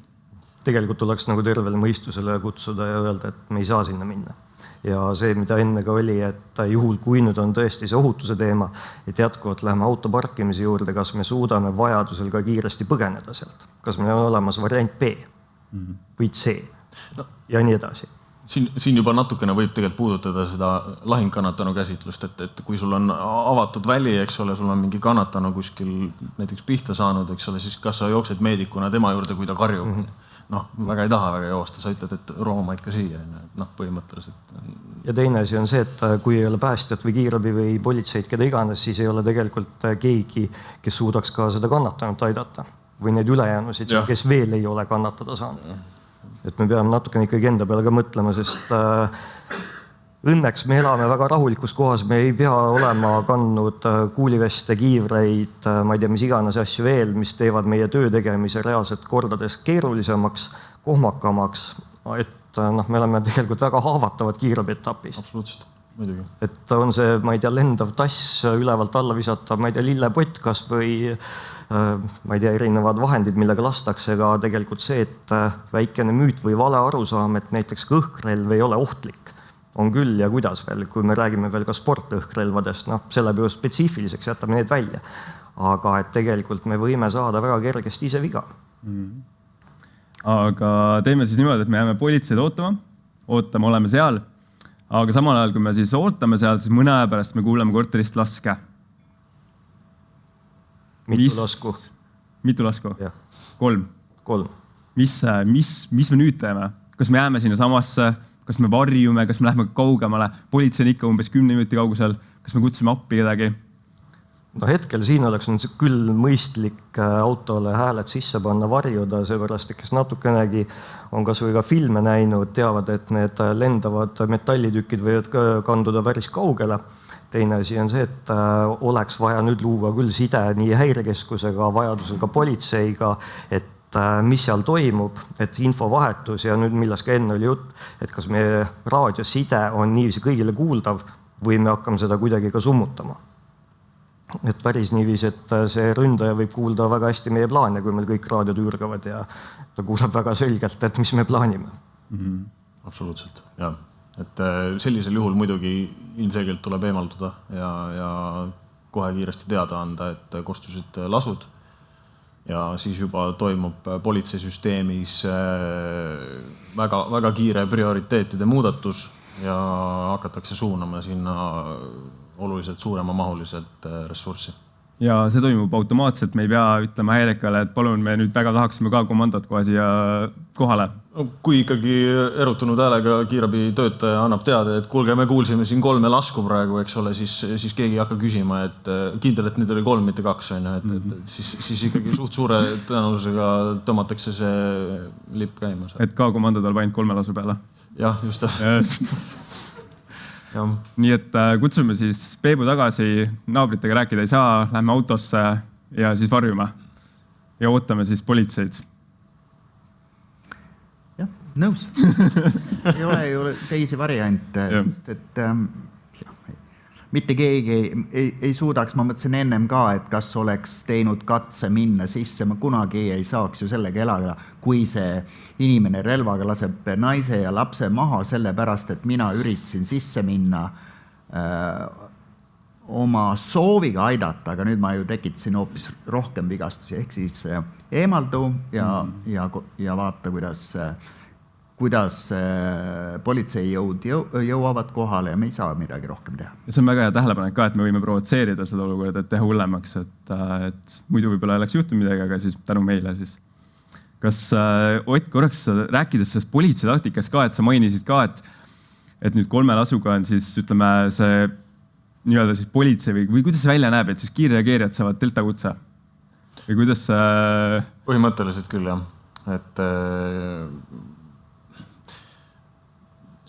Tegelikult tuleks nagu tervele mõistusele kutsuda ja öelda, et me ei saa sinna minna. Ja see, mida enne ka oli, et juhul kui nüüd on tõesti see ohutuse teema, et jätkuvalt läheme auto parkimise juurde, kas me suudame vajadusel ka kiiresti põgeneda sealt. Kas meil on olemas variant B või C ja nii edasi. Siin juba natukene võib tegelikult puudutada seda lahingkannatanu käsitlust, et kui sul on avatud väli, eks ole, sul on mingi kannatanu kuskil näiteks pihta saanud, eks ole, siis kas sa jooksed meedikuna tema juurde, kui ta karjub? Väga ei taha väga joosta, sa ütled, et Rooma ikka siia, põhimõtteliselt. Ja teine asi on see, et kui ei ole päästjat või kiirabi või politseid, keda iganes, siis ei ole tegelikult keegi, kes suudaks ka seda kannatanut aidata või neid ülejäänusid, kes veel ei ole kannatada saanud. Et me peame natukene ikkagi enda peale ka mõtlema, sest õnneks me elame väga rahulikus kohas, me ei pea olema kandnud kuuliveste, kiivreid, ma ei tea, mis iganes asju veel, mis teevad meie töö tegemise reaalselt kordades keerulisemaks, kohmakamaks, et et me oleme tegelikult väga haavatavad kiirabietapis. Absoluutselt, muidugi. Et on see, ma ei tea, lendav tass ülevalt alla visata, ma ei tea, lillepott kas või ma ei tea, erinevad vahendid, millega lastakse, ka tegelikult see, et väikene müüt või vale arusaam, et näiteks õhkrelv ei ole ohtlik. On küll ja kuidas veel, kui me räägime veel ka sportõhkrelvadest, selle peale spetsiifiliseks jätame need välja. Aga et tegelikult me võime saada väga kergesti ise viga. Aga teeme siis niimoodi, et me jääme politseid ootame, oleme seal. Aga samal ajal, kui me siis ootame seal, siis mõne aja pärast me kuuleme korterist laske. Mitu lasku? 3. Mis me nüüd teeme? Kas me jääme sinna samasse? Kas me varjume? Kas me lähme kaugemale? Politsei on ikka umbes 10 minuti kaugusel. Kas me kutsume appi kedagi? No hetkel siin oleks küll mõistlik autole hääled sisse panna, varjuda, seepärast, et kes natukenegi on kas või ka filme näinud, teavad, et need lendavad metallitükid võivad kanduda päris kaugele. Teine asi on see, et oleks vaja nüüd luua küll side nii häirekeskusega, vajadusel ka politseiga, et mis seal toimub, et infovahetus ja nüüd milles ka enne oli jutt, et kas meie raadioside on niiviisi kõigile kuuldav või me hakkame seda kuidagi ka summutama. Et päris niiviisi, et see ründaja võib kuulda väga hästi meie plaane, kui meil kõik raadiod üürgavad ja ta kuuleb väga selgelt, et mis me plaanime. Absoluutselt, jah. Et sellisel juhul muidugi ilmselgelt tuleb eemalduda ja kohe kiiresti teada anda, et kostusid lasud ja siis juba toimub politseisüsteemis väga, väga kiire prioriteetide muudatus ja hakatakse suunama sinna oluliselt suurema mahuliselt ressurssi. Ja see toimub automaatselt, me ei pea ütlema häirekale, et palun, me nüüd väga tahaksime ka komandot kohe siia kohale. Kui ikkagi erutunud häälega kiirabi töötaja annab teada, et kuulge, me kuulsime siin 3 lasku praegu, eks ole, siis keegi ei hakka küsima, et kindel, et nüüd oli 3, mitte 2, siis ikkagi suht suure tõenäosusega tõmmatakse see lipp käima. Et ka komando tuleb ainult 3 lasu peale. Jah, just Nii et kutsume siis Peebu tagasi, naabritega rääkida ei saa, lähme autosse ja siis varjume ja ootame siis politseid. Jah, nõus. ei ole teisi variante, sest et mitte keegi ei suudaks, ma mõtlesin ennem ka, et kas oleks teinud katse minna sisse, ma kunagi ei saaks ju sellega elada, kui see inimene relvaga laseb naise ja lapse maha, sellepärast, et mina üritasin sisse minna oma sooviga aidata, aga nüüd ma ju tekitasin hoopis rohkem vigastusi, ehk siis eemaldu ja vaata, kuidas politseijõud jõuavad kohale ja me ei saa midagi rohkem teha. See on väga hea tähelepanek ka, et me võime provotseerida seda olukorda, et teha hullemaks, et muidu võib-olla oleks juhtunud midagi, aga siis tänu meile siis. Kas Ott korraks rääkides sellest politsei taktikast ka, et sa mainisid ka, et nüüd 3 lasuga on siis, ütleme, see nii-öelda siis politsei või kuidas see välja näeb, et siis kiirreageerijad saavad delta kutse? Või kuidas Põhimõtteliselt küll, jah. Et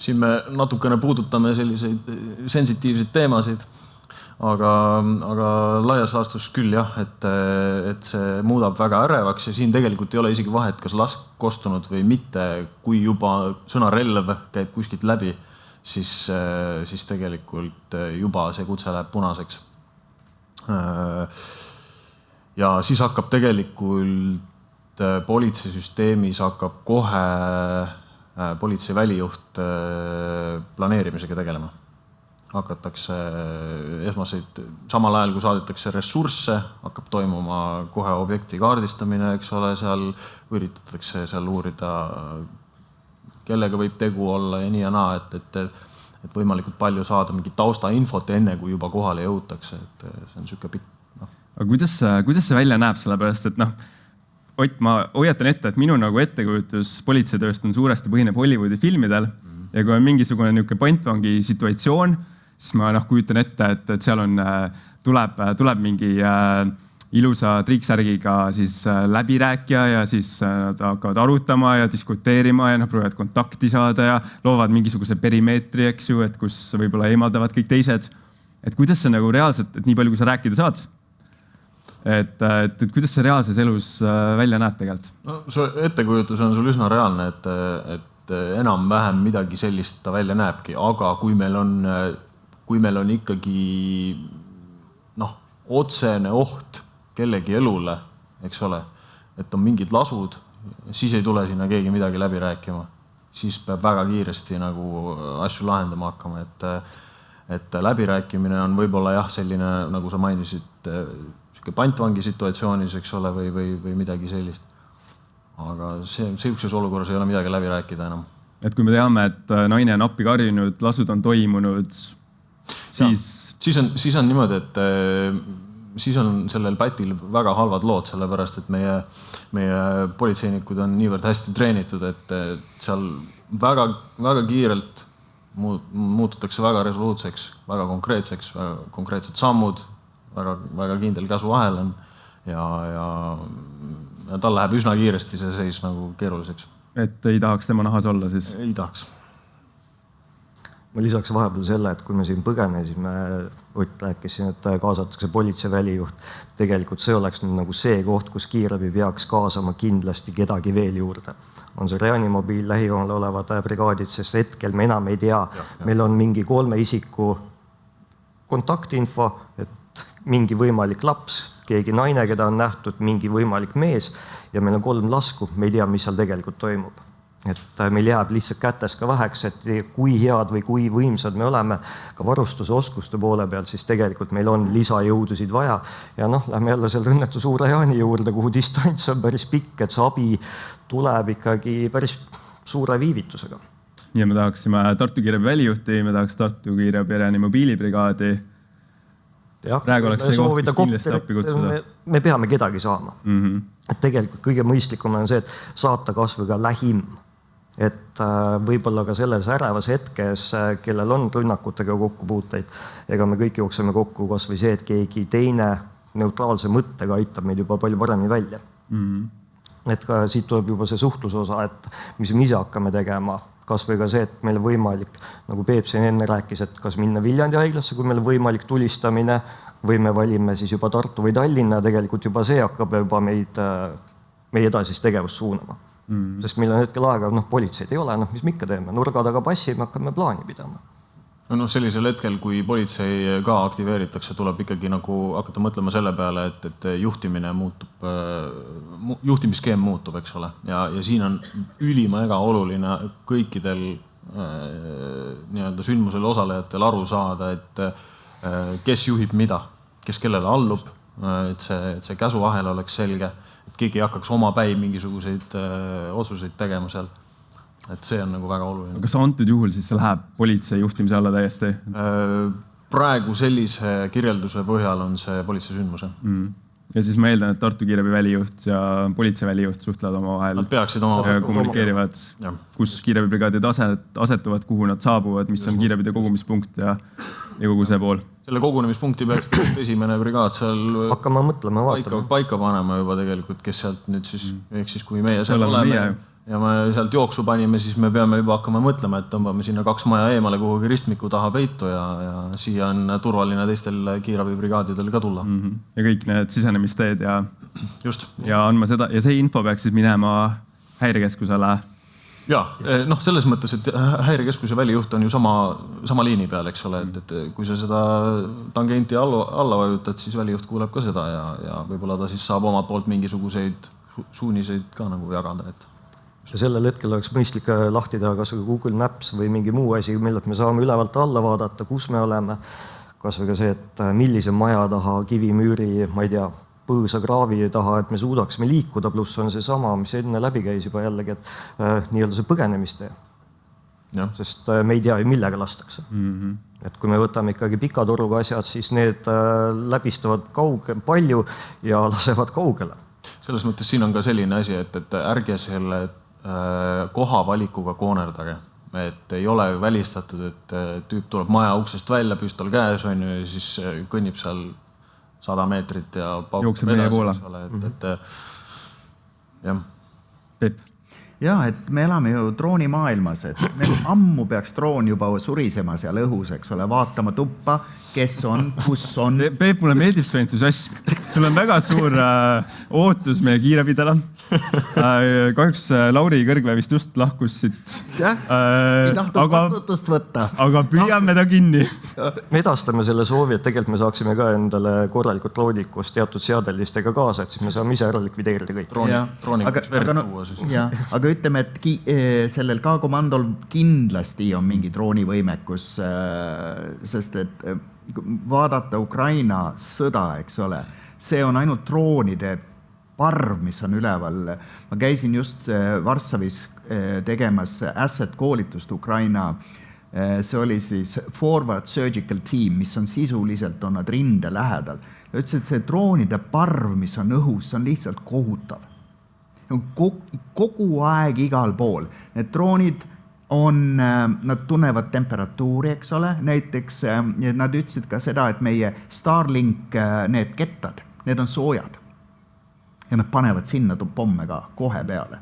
siin me natukene puudutame selliseid sensitiivseid teemasid, aga laias laastus küll jah, et see muudab väga ärevaks ja siin tegelikult ei ole isegi vahet, kas lask kostunud või mitte, kui juba sõna relv käib kuskilt läbi, siis tegelikult juba see kutse läheb punaseks. Ja siis hakkab tegelikult politseisüsteemis hakkab kohe politsei välijuht planeerimisega tegelema. Hakatakse esmaseid, samal ajal kui saadetakse ressursse, hakkab toimuma kohe objekti kaardistamine, eks ole, seal üritatakse seal uurida, kellega võib tegu olla ja nii ja naa, et võimalikult palju saada mingi taustainfot enne, kui juba kohale jõutakse, et see on siuke pikk. Aga kuidas see välja näeb, sellepärast, et Ott, ma hoiatan ette, et minu nagu ettekujutus politseitööst on suuresti põhineb Hollywoodi filmidel ja kui on mingisugune niisugune pantvangi situatsioon, siis ma kujutan ette, et seal on, tuleb mingi ilusa triiksärgiga siis läbirääkija ja siis nad hakkavad arutama ja diskuteerima ja proovivad kontakti saada ja loovad mingisuguse perimeetri, eks ju, et kus võib-olla eemaldavad kõik teised. Et kuidas see nagu reaalselt, et nii palju, kui sa rääkida saad? Et kuidas see reaalses elus välja näeb tegelikult? No, see ettekujutus on sul üsna reaalne, et enam-vähem midagi sellist ta välja näebki, aga kui meil on ikkagi otsene oht kellegi elule, eks ole, et on mingid lasud, siis ei tule sinna keegi midagi läbi rääkima. Siis peab väga kiiresti nagu asju lahendama hakkama, et läbirääkimine on võib-olla jah, selline, nagu sa mainisid, pantvangi situatsioonis, eks ole, või midagi sellist. Aga sellises olukorras ei ole midagi läbi rääkida enam. Et kui me teame, et naine on appi karjunud, lasud on toimunud, siis on niimoodi, et siis on sellel pätil väga halvad lood, sellepärast, et meie politseinikud on niivõrd hästi treenitud, et seal väga, väga kiirelt muututakse väga resoluutseks, väga konkreetsed sammud, väga, väga kindel käsuvahel on ja tal läheb üsna kiiresti see seis nagu keeruliseks. Et ei tahaks tema nahas olla siis? Ei tahaks. Ma lisaks vahepeal selle, et kui me siin põgenesime, Ott rääkis siin, et kaasatakse politsei välijuht. Tegelikult see oleks nüüd nagu see koht, kus kiirabi peaks kaasama kindlasti kedagi veel juurde. On see reanimobiil, lähijoonel olevad brigaadid, sest hetkel me enam ei tea. Meil on mingi 3 isiku kontaktinfo, et mingi võimalik laps, keegi naine, keda on nähtud, mingi võimalik mees ja meil on 3 lasku, me ei tea, mis seal tegelikult toimub. Et meil jääb lihtsalt kätes ka väheks, et kui head või kui võimsad me oleme ka varustuse oskuste poole peal, siis tegelikult meil on lisajõudusid vaja. Ja lähme jälle selle õnnetu Suure Jaani juurde, kuhu distants on päris pikk, et see abi tuleb ikkagi päris suure viivitusega. Ja me tahaksime Tartu kiirabi välijuhti, me tahaks Tartu kiirabi reanimobiilibrigaadi. Praegu oleks see koht, kus kindlasti appi kutsuda. Me peame kedagi saama. Et tegelikult kõige mõistlikum on see, et saata kas või ka lähim. Et võib-olla ka selles ärevas hetkes, kellel on rünnakutega kokkupuuteid, ega me kõik jookseme kokku kas või see, et keegi teine neutraalse mõttega aitab meid juba palju paremini välja. Et ka siit tuleb juba see suhtlusosa, et mis me ise hakkame tegema, kas või ka see, et meil võimalik, nagu Peep siin enne rääkis, et kas minna Viljandi haiglasse, kui meil võimalik tulistamine, või me valime siis juba Tartu või Tallinna, tegelikult juba see hakkab juba meie edasist tegevust suunama. Sest meil on hetkel aega, politseid ei ole, mis me ikka teeme, nurga taga passime, hakkame plaani pidama. Sellisel hetkel, kui politsei ka aktiveeritakse, tuleb ikkagi nagu hakata mõtlema selle peale, et juhtimine muutub, juhtimisskeem muutub, eks ole. Ja siin on ülima ega oluline kõikidel nii-öelda sündmusel osalejatel aru saada, et kes juhib mida, kes kellele allub, et see käsuvahel oleks selge, et keegi ei hakkaks oma päi mingisuguseid otsuseid tegema seal. Et see on nagu väga oluline. Kas antud juhul siis see läheb politsei juhtimise alla täiesti? Praegu sellise kirjelduse põhjal on see politsei sündmuse. Ja siis ma eeldan, et Tartu kiirabi välijuht ja politsei välijuht suhtlevad oma vahel. Nad peaksid oma vahel kommunikeerivad, kus kiirabibrigaadid asetuvad, kuhu nad saabuvad, mis on kiirabide kogumispunkt ja kogu see pool. Selle kogunemispunkti peaks esimene brigaad seal hakkama mõtlema, paika panema juba tegelikult, kes sealt nüüd siis, ehk siis kui meie seal oleme ja me sealt jooksu panime, siis me peame juba hakkama mõtlema, et tõmbame sinna 2 maja eemale kuhugi ristmiku taha peitu ja siia on turvaline teistel kiirabibrigaadidel ka tulla. Ja kõik need sisenemisteed ja andma seda, ja see info peaks siis minema häirekeskusele. Ja, selles mõttes, et häirekeskuse välijuht on ju sama liini peal, eks ole, et kui sa seda tangenti alla vajutad, siis välijuht kuuleb ka seda ja võib-olla ta siis saab oma poolt mingisuguseid suuniseid ka nagu jagada, et ja sellel hetkel oleks mõistlik lahti teha kas või Google Maps või mingi muu asi, millelt me saame ülevalt alla vaadata, kus me oleme. Kas või ka see, et millise maja taha, kivimüüri, ma ei tea, põõsa kraavi taha, et me suudaksime liikuda, pluss on see sama, mis enne läbi käis juba jällegi, et nii-öelda see põgenemistee. Sest me ei tea ju, millega lastakse. Et kui me võtame ikkagi pika toruga asjad, siis need läbistavad palju ja lasevad kaugele. Selles mõttes siin on ka selline asi, et ärge selle koha valikuga koonerdage. Et ei ole välistatud, et tüüp tuleb maja uksest välja, püstol käes on ja siis kõnnib seal 100 meetrit ja jookseb meie poole. Peep. Ja, et me elame ju droonimaailmas, et meil ammu peaks droon juba surisema seal õhus, eks ole, vaatama tuppa kes on, kus on. Peep, mulle meeldib su entusiasm. Sul on väga suur ootus meie kiirabidele. Kahjuks Lauri Kõrgve vist just lahkus siit. Ei tahtnud vastutust võtta. Aga püüame ta kinni. Me edastame selle soovi, et tegelikult me saaksime ka endale korralikult droonikus teatud seadelistega kaasa, et siis me saame ise ära likvideerida kõik. Aga ütleme, et sellel K-komandol kindlasti on mingi droonivõimekus, sest et vaadata Ukraina sõda, eks ole, see on ainult droonide parv, mis on üleval. Ma käisin just Varssavis tegemas asset koolitust Ukraina. See oli siis Forward Surgical Team, mis on sisuliselt on nad rinde lähedal. Ja ütles, et see droonide parv, mis on õhus, see on lihtsalt kohutav. Kogu aeg igal pool. Need droonid nad tunnevad temperatuuri, eks ole. Näiteks nad ütlesid ka seda, et meie Starlink, need kettad, need on soojad. Ja nad panevad sinna pomme ka kohe peale.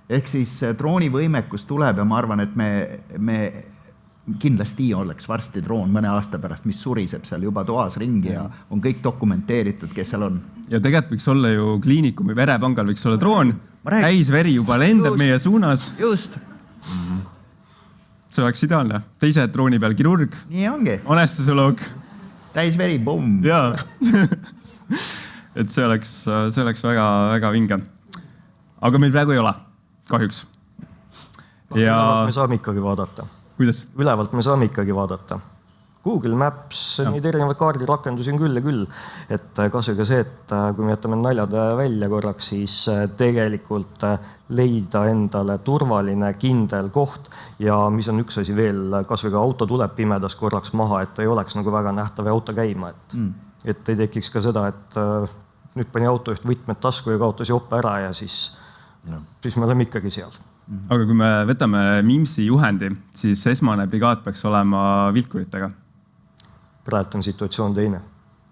Ehk siis droonivõimekus tuleb ja ma arvan, et me kindlasti oleks varsti droon mõne aasta pärast, mis suriseb seal juba toas ringi ja on kõik dokumenteeritud, kes seal on. Ja tegelikult võiks olla ju kliinikumi verepangal võiks olla droon. Täis veri juba lendab meie suunas. Just. See oleks ideaalne. Teise drooni peal kirurg. Nii ongi. Anestesioloog. Täis veri, bumm. Jaa. Et see oleks väga, väga vinge. Aga meil praegu ei ole, kahjuks. Ja me saame ikkagi vaadata. Kuidas? Ülevalt me saame ikkagi vaadata. Google Maps, neid erinevaid kaardirakendusi on küll ja küll. Et kasvõi ka see, et kui me jätame naljad välja korraks, siis tegelikult leida endale turvaline, kindel koht ja mis on üks asi veel, kasvõi ka auto tuleb pimedas korraks maha, et ei oleks nagu väga nähtav auto käima. Et ei tekiks ka seda, et nüüd pani auto üht võtmed tasku ja kaotas jope ära ja siis me oleme ikkagi seal. Aga kui me võtame Mimsi juhendi, siis esmane brigaad peaks olema vilkuritega. Praegu on situatsioon teine.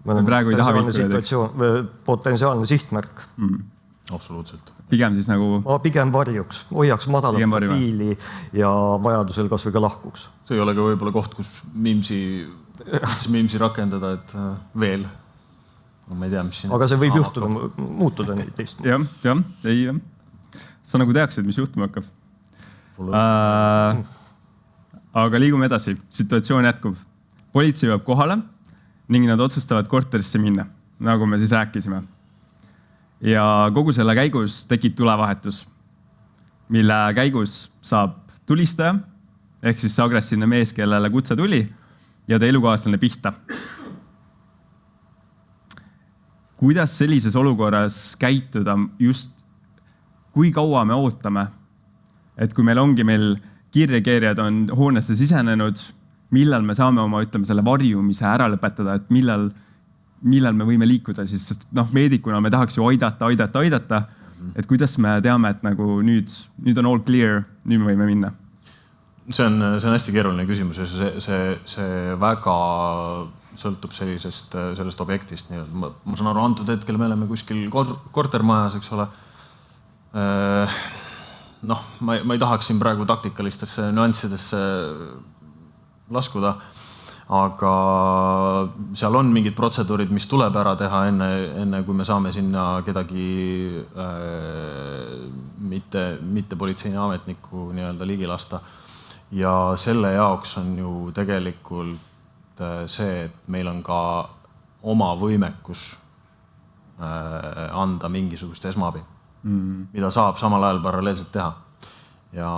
Praegu ei taha vilkurid. Potentsiaalne sihtmärk. Absoluutselt. Pigem siis nagu... Pigem varjuks, hoiaks madalat profiili ja vajadusel kas või ka lahkuks. See ei ole ka võib-olla koht, kus Mimsi rakendada, et veel. Ma ei tea, mis siin... Aga see võib muutuda nii teist. Jah. Sa nagu teaksid, mis juhtuma hakkab. Aga liigume edasi. Situatsioon jätkub. Politsei peab kohale ning nad otsustavad korterisse minna, nagu me siis rääkisime. Ja kogu selle käigus tekib tulevahetus, mille käigus saab tulistaja, ehk siis see agressiivne mees, kellele kutse tuli, ja ta elukaaslane pihta. Kuidas sellises olukorras käituda just kui kaua me ootame, et kui meil kiirreageerijad on hoonesse sisenenud, millal me saame oma, ütleme, selle varjumise ära lõpetada, et millal me võime liikuda, siis, sest meedikuna me tahaks ju aidata, et kuidas me teame, et nagu nüüd on all clear, nüüd me võime minna? See on hästi keeruline küsimus ja see väga sõltub sellest objektist. Ma saan aru, antud hetkel me oleme kuskil kortermajas, eks ole. Ma ei tahaks siin praegu taktikalistesse nüanssidesse laskuda, aga seal on mingid protseduurid, mis tuleb ära teha enne kui me saame sinna kedagi mitte politseine ametniku nii-öelda ligi lasta. Ja selle jaoks on ju tegelikult see, et meil on ka oma võimekus anda mingisugust esmaabi. Mida saab samal ajal paralleelselt teha. Ja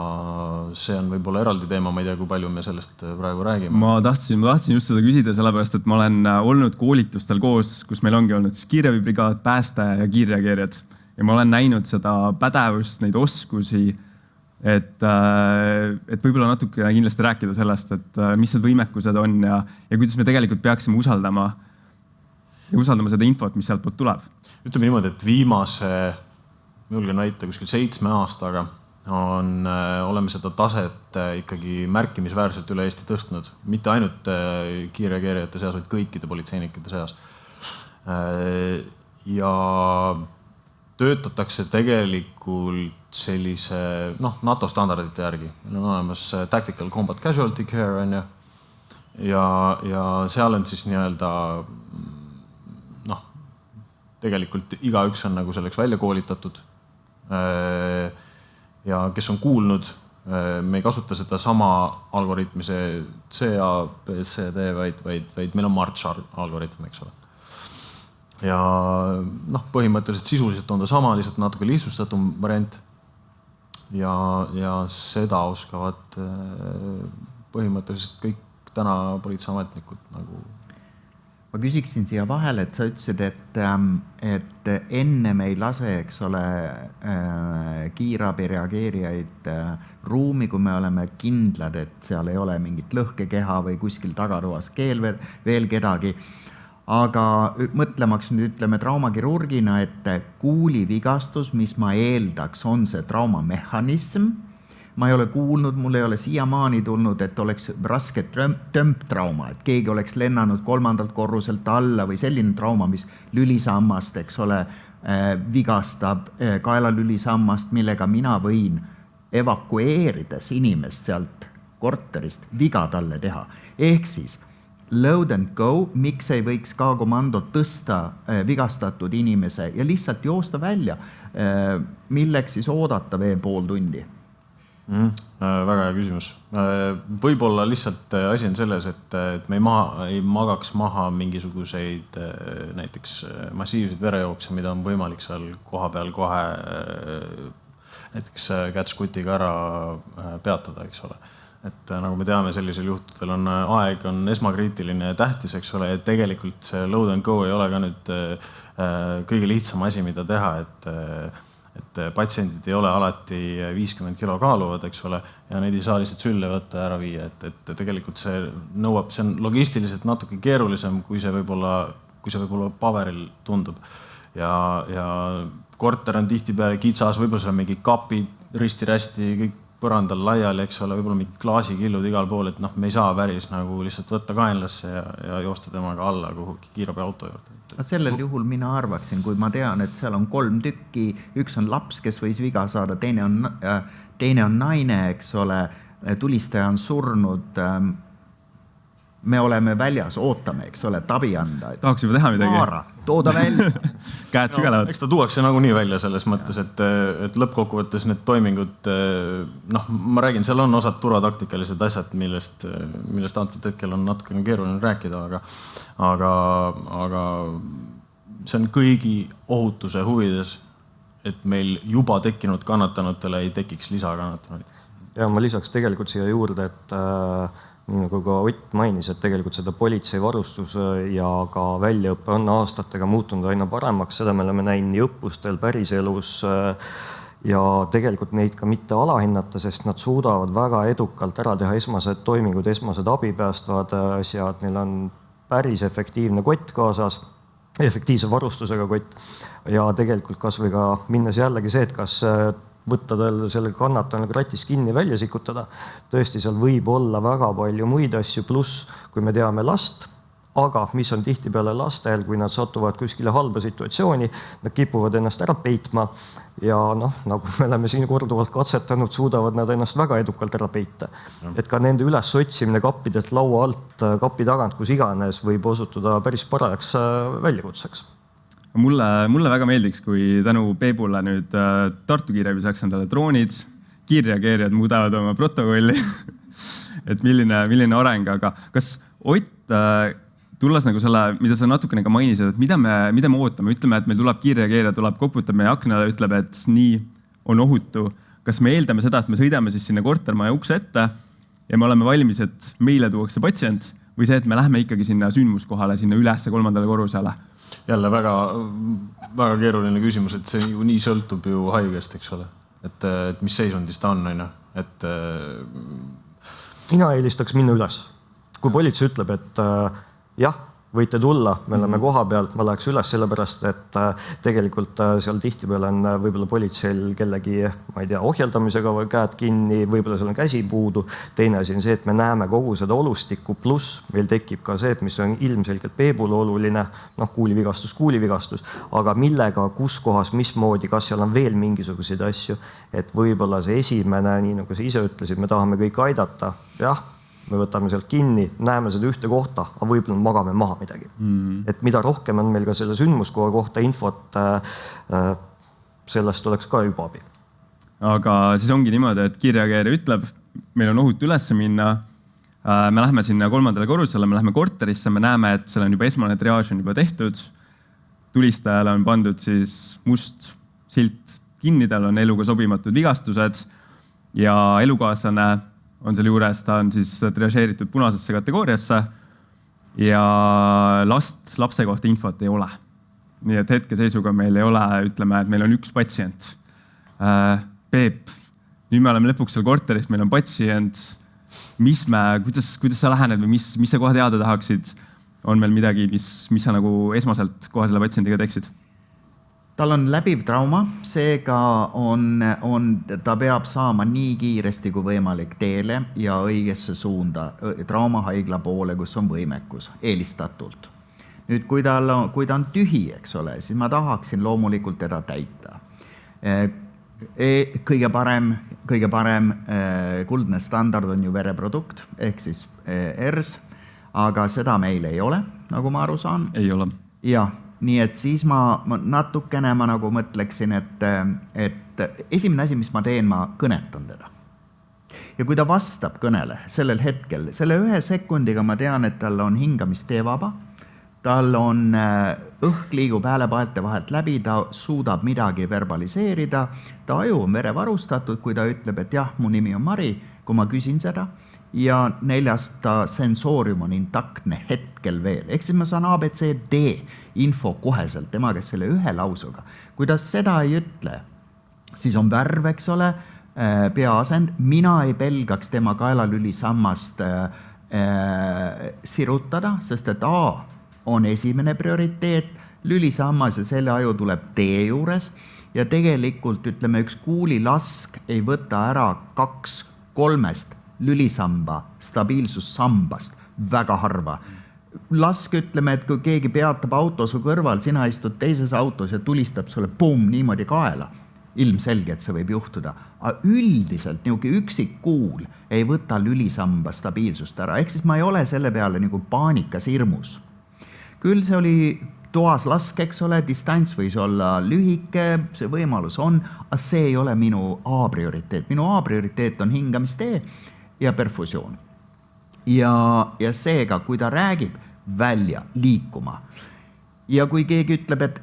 see on võib-olla eraldi teema, ma ei tea, kui palju me sellest praegu räägime. Ma tahtsin just seda küsida, sellepärast, et ma olen olnud koolitustel koos, kus meil ongi olnud kiirabibrigaad, pääste ja kiirreageerijad. Ja ma olen näinud seda pädevust, neid oskusi, et võib-olla natuke kindlasti rääkida sellest, et mis need võimekused on ja kuidas me tegelikult peaksime usaldama seda infot, mis sealt poolt tuleb. Ütleme niimoodi, et viimase julgen väita kuskil 7 aastaga oleme seda taset ikkagi märkimisväärselt üle Eesti tõstnud. Mitte ainult kiirreageerijate seas, vaid kõikide politseinikide seas. Ja töötatakse tegelikult sellise NATO standardite järgi. Meil on olemas Tactical Combat Casualty Care, ja seal on siis nii-öelda tegelikult igaüks on nagu selleks välja koolitatud. Ja kes on kuulnud, me ei kasuta seda sama algoritmi, see CA, BCD, vaid meil on March algoritm, eks ole. Ja põhimõtteliselt sisuliselt on ta sama, lihtsalt natuke lihtsustatum variant. Ja seda oskavad põhimõtteliselt kõik täna politseiametnikud nagu. Ma küsiksin siia vahele, et sa ütlesid, et enne me ei lase, eks ole, kiirabi reageerijaid ruumi, kui me oleme kindlad, et seal ei ole mingit lõhkekeha või kuskil tagaruas veel kedagi. Aga mõtlemaks nüüd ütleme traumakirurgina, et kuulivigastus, mis ma eeldaks, on see traumamehhanism. Ma ei ole kuulnud, mul ei ole siiamaani tulnud, et oleks raske tömptrauma, et keegi oleks lennanud 3. korruselt alla või selline trauma, mis lülisammast, eks ole, vigastab kaelalülisammast, millega mina võin evakueerides inimest sealt korterist viga talle teha. Ehk siis load and go, miks ei võiks K-komando tõsta vigastatud inimese ja lihtsalt joosta välja, milleks siis oodata veel pool tundi? Väga hea küsimus. Võib-olla lihtsalt asi on selles, et me ei magaks maha mingisuguseid näiteks massiivseid verejookse, mida on võimalik seal koha peal kohe näiteks catch-kutiga ära peatada, eks ole. Et nagu me teame, sellisel juhtudel on aeg on esmakriitiline ja tähtis, eks ole, et tegelikult see load and go ei ole ka nüüd kõige lihtsam asi, mida teha, et patsiendid ei ole alati 50 kilo kaaluvad, eks ole, ja neid ei saa lihtsalt sülle võtta ja ära viia, et tegelikult see on logistiliselt natuke keerulisem, kui see võib-olla paberil tundub. Ja korter on tihtipeale kitsas, võib-olla seal on mingi kapid risti-rästi, kõik põrandal laiali, eks ole, võib-olla mingid klaasikillud igal pool, et me ei saa päris nagu lihtsalt võtta kaenlasse ja joosta temaga alla kuhugi kiirabi auto juurde. Sellel juhul mina arvaksin, kui ma tean, et seal on 3 tükki, üks on laps, kes võis viga saada, teine on naine, eks ole, tulistaja on surnud, me oleme väljas, ootame, eks ole, tabi anda. Tahaks juba teha midagi. Maara, tooda välja. Käed sügelevad. Eks ta tuuakse nagunii välja selles mõttes, et lõppkokkuvõttes need toimingud, ma räägin, seal on osad turvataktikalised asjad, millest antud hetkel on natuke keeruline rääkida, aga see on kõigi ohutuse huvides, et meil juba tekkinud kannatanutele ei tekiks lisakannatanuid. Ja ma lisaks tegelikult siia juurde, et nii nagu ka Ott mainis, et tegelikult seda politseivarustus ja ka väljaõppe on aastatega muutunud aina paremaks, seda me oleme näinud nii õppustel, päriselus ja tegelikult neid ka mitte alahinnata, sest nad suudavad väga edukalt ära teha esmased toimingud, esmased abipäästvad asjad, neil on päris efektiivne kott kaasas, efektiivse varustusega kott ja tegelikult kas või ka minnes jällegi see, et kas võtta tal selle kannatanu kratis kinni välja sikutada. Tõesti, seal võib olla väga palju muid asju, pluss kui me teame last, aga mis on tihtipeale lastel, kui nad satuvad kuskile halba situatsiooni, nad kipuvad ennast ära peitma ja nagu me oleme siin korduvalt katsetanud, suudavad nad ennast väga edukalt ära peita. Et ka nende üles otsimine kappidelt laua alt, kapi tagant, kus iganes võib osutuda päris parajaks väljakutseks. Mulle väga meeldiks, kui tänu Peebule nüüd Tartu kiirabi saaks endale droonid, kiirreageerijad muudavad oma protokolli, et milline areng, aga kas Ott, tulles nagu selle, mida sa natukene ka mainisid, et mida me ootame, ütleme, et meil tuleb kiirreageerija, tuleb koputab meie aknale, ütleb, et nii on ohutu. Kas me eeldame seda, et me sõidame siis sinna kortermaja ukse ette ja me oleme valmis, et meile tuuakse patsient või see, et me lähme ikkagi sinna sündmuskohale, sinna ülesse 3. korrusele? Jälle väga keeruline küsimus, et see ju nii sõltub ju haigest, eks ole. Et mis seisundis ta on, et mina eelistaks minna üles. Kui politsei ütleb, et jah, võite tulla, me oleme koha peal, ma läheks üles sellepärast, et tegelikult seal tihtipeale on võib-olla politseil kellegi, ma ei tea, ohjeldamisega või käed kinni, võib-olla seal on käsi puudu. Teine asi on see, et me näeme kogu seda olustikku, pluss meil tekib ka see, et mis on ilmselgelt Peebule oluline, kuulivigastus, aga millega, kus kohas, mismoodi, kas seal on veel mingisuguseid asju, et võib-olla see esimene, nii nagu sa ise ütlesid, me tahame kõik aidata, jah, me võtame sealt kinni, näeme seda ühte kohta, aga võib-olla magame maha midagi. Et mida rohkem on meil ka selle sündmuskoha kohta infot, sellest oleks ka juba abi. Aga siis ongi niimoodi, et kiirreageerija ütleb, meil on ohutu üles minna, me lähme sinna 3. korrusele, me lähme korterisse, me näeme, et seal on juba esmane triaaž on juba tehtud, tulistajale on pandud siis must silt kinni, tal on eluga sobimatud vigastused ja elukaaslane on selle juures, ta on siis triažeeritud punasesse kategooriasse ja lapse kohta infot ei ole. Nii et hetkeseisuga meil ei ole, ütleme, et meil on üks patsient. Peep, nüüd me oleme lõpuks seal korteris, meil on patsient. Kuidas sa lähened või mis sa kohe teada tahaksid? On meil midagi, mis sa nagu esmaselt kohe selle patsiendiga teeksid? Tal on läbiv trauma, seega ta peab saama nii kiiresti kui võimalik teele ja õigesse suunda traumahaigla poole, kus on võimekus, eelistatult. Nüüd, kui ta on tühi, eks ole, siis ma tahaksin loomulikult teda täita. Kõige parem kuldne standard on ju vereprodukt, ehk siis ERS, aga seda meil ei ole, nagu ma aru saan. Ei ole. Jah. Nii et siis ma natukene nagu mõtleksin, et esimene asi, mis ma teen, ma kõnetan teda. Ja kui ta vastab kõnele sellel hetkel, selle 1 sekundiga ma tean, et tal on hingamistee vaba, tal on õhk liigub häälepaelte vahelt läbi, ta suudab midagi verbaliseerida, ta aju on verevarustatud, kui ta ütleb, et jah, mu nimi on Mari, kui ma küsin seda, ja 4. sensoorium on intaktne hetkel veel. Ehk siis ma saan ABCD info koheselt tema käest selle 1 lausuga. Kui ta seda ei ütle, siis on värv, eks ole, peaasend. Mina ei pelgaks tema kaelalülisammast sirutada, sest et A on esimene prioriteet, lülisammas ja selle aju tuleb D juures ja tegelikult ütleme üks kuulilask ei võta ära 2-3 lülisamba stabiilsussambast väga harva. Lask ütleme, et kui keegi peatab auto su kõrval, sina istud teises autos ja tulistab sulle niimoodi kaela. Ilmselge, et see võib juhtuda. Aga üldiselt niisugune üksik kuul ei võta lülisamba stabiilsust ära. Ehk siis ma ei ole selle peale nagu paanikas hirmus. Küll see oli toas lask, eks ole, distants võis olla lühike, see võimalus on, aga see ei ole minu A-prioriteet. Minu A-prioriteet on hingamistee ja perfusioon. Ja seega, kui ta räägib välja liikuma ja kui keegi ütleb, et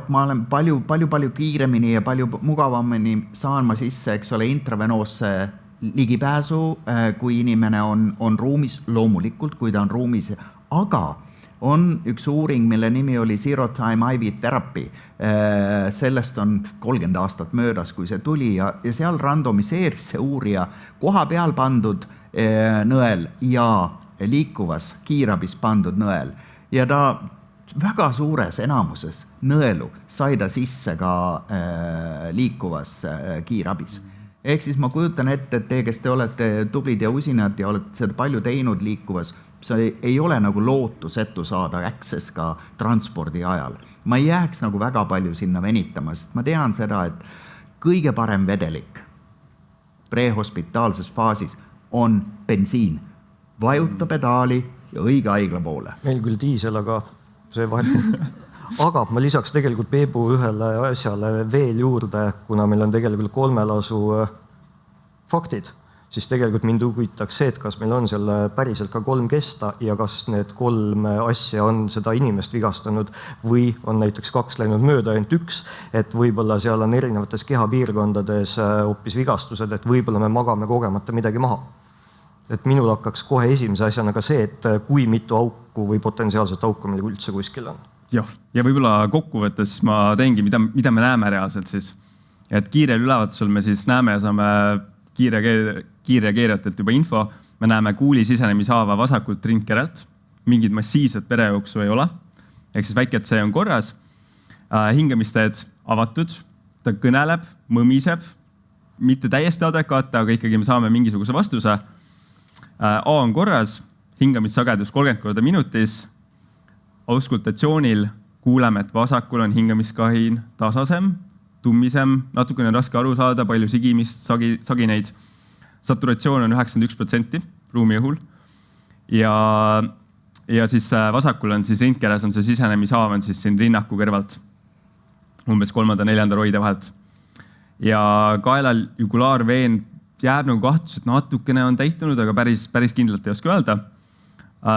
ma olen palju kiiremini ja palju mugavamini saan ma sisse, eks ole, intravenoosse ligipääsu, kui inimene on ruumis, loomulikult, kui ta on ruumis, aga on üks uuring, mille nimi oli Zero Time IV Therapy. Sellest on 30 aastat möödas, kui see tuli ja seal randomiseeris see uurija koha peal pandud nõel ja liikuvas kiirabis pandud nõel. Ja ta väga suures enamuses nõelu sai ta sisse ka liikuvas kiirabis. Ehk siis ma kujutan ette, et te, kes te olete tublid ja usinad ja olete seda palju teinud liikuvas, see ei ole nagu lootusetu saada access ka transpordi ajal. Ma ei jääks nagu väga palju sinna venitama, sest ma tean seda, et kõige parem vedelik prehospitaalses faasis on bensiin. Vajuta pedaali ja õige haigla poole. Meil küll diisel, aga see vahel. Aga ma lisaks tegelikult Peebu ühele asjale veel juurde, kuna meil on tegelikult 3 lasu faktid, siis tegelikult mind huvitaks see, et kas meil on selle päriselt ka 3 kesta ja kas need 3 asja on seda inimest vigastanud või on näiteks 2 läinud mööda ainult 1, et võib-olla seal on erinevates kehapiirkondades hoopis vigastused, et võib-olla me magame kogemata midagi maha. Et minul hakkaks kohe esimese asjana ka see, et kui mitu auku või potentsiaalset auku meil üldse kuskil on. Jah, ja võib-olla kokkuvõttes ma teengi, mida me näeme reaalselt siis. Et kiirel ülevaatusel me siis näeme ja saame kiirreageerijatelt juba info. Me näeme kuuli sisenemishaava vasakult rindkerelt. Mingid massiivsed perejooksu ei ole. Ehk siis väike, et see on korras. Hingamisteed avatud. Ta kõneleb, mõmiseb. Mitte täiesti adekvaatne, aga ikkagi me saame mingisuguse vastuse. A on korras. Hingamissagedus 30 korda minutis. Auskultatsioonil kuuleme, et vasakul on hingamiskahin tasasem, tummisem, natukene raske aru saada, palju sigimist, sagineid. Saturatsioon on 91% ruumiõhul. ja siis vasakul on siis rindkeres on see sisenemishaav on siis siin rinnaku kõrvalt, umbes 3.–4. roide vahelt. Ja kaelal jugulaarveen jääb nagu kahtlus, et natukene on täitunud, aga päris kindlalt ei oska öelda.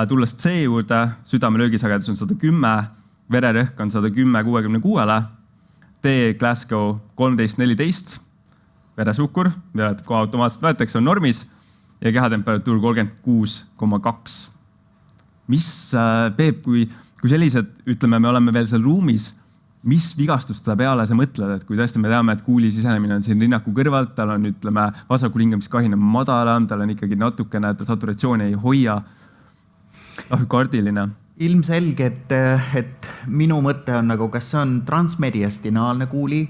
Tulles C juurde, südame löögisagedus on 110, vererõhk on 110/66, D Glasgow 13/14, veresuhkur, kohe automaatselt võetakse, on normis ja kehatemperatuur 36,2. Mis, Peep, kui sellised, ütleme, me oleme veel seal ruumis, mis vigastust peale sa mõtled, et kui tõesti me teame, et kuuli sisenemine on siin rinnaku kõrvalt, tal on, ütleme, vasakul hingamiskahin on madalam, tal on ikkagi natukene, et ta saturatsiooni ei hoia, kardiline. Ilmselge, et minu mõte on nagu, kas see on transmediastinaalne kuuli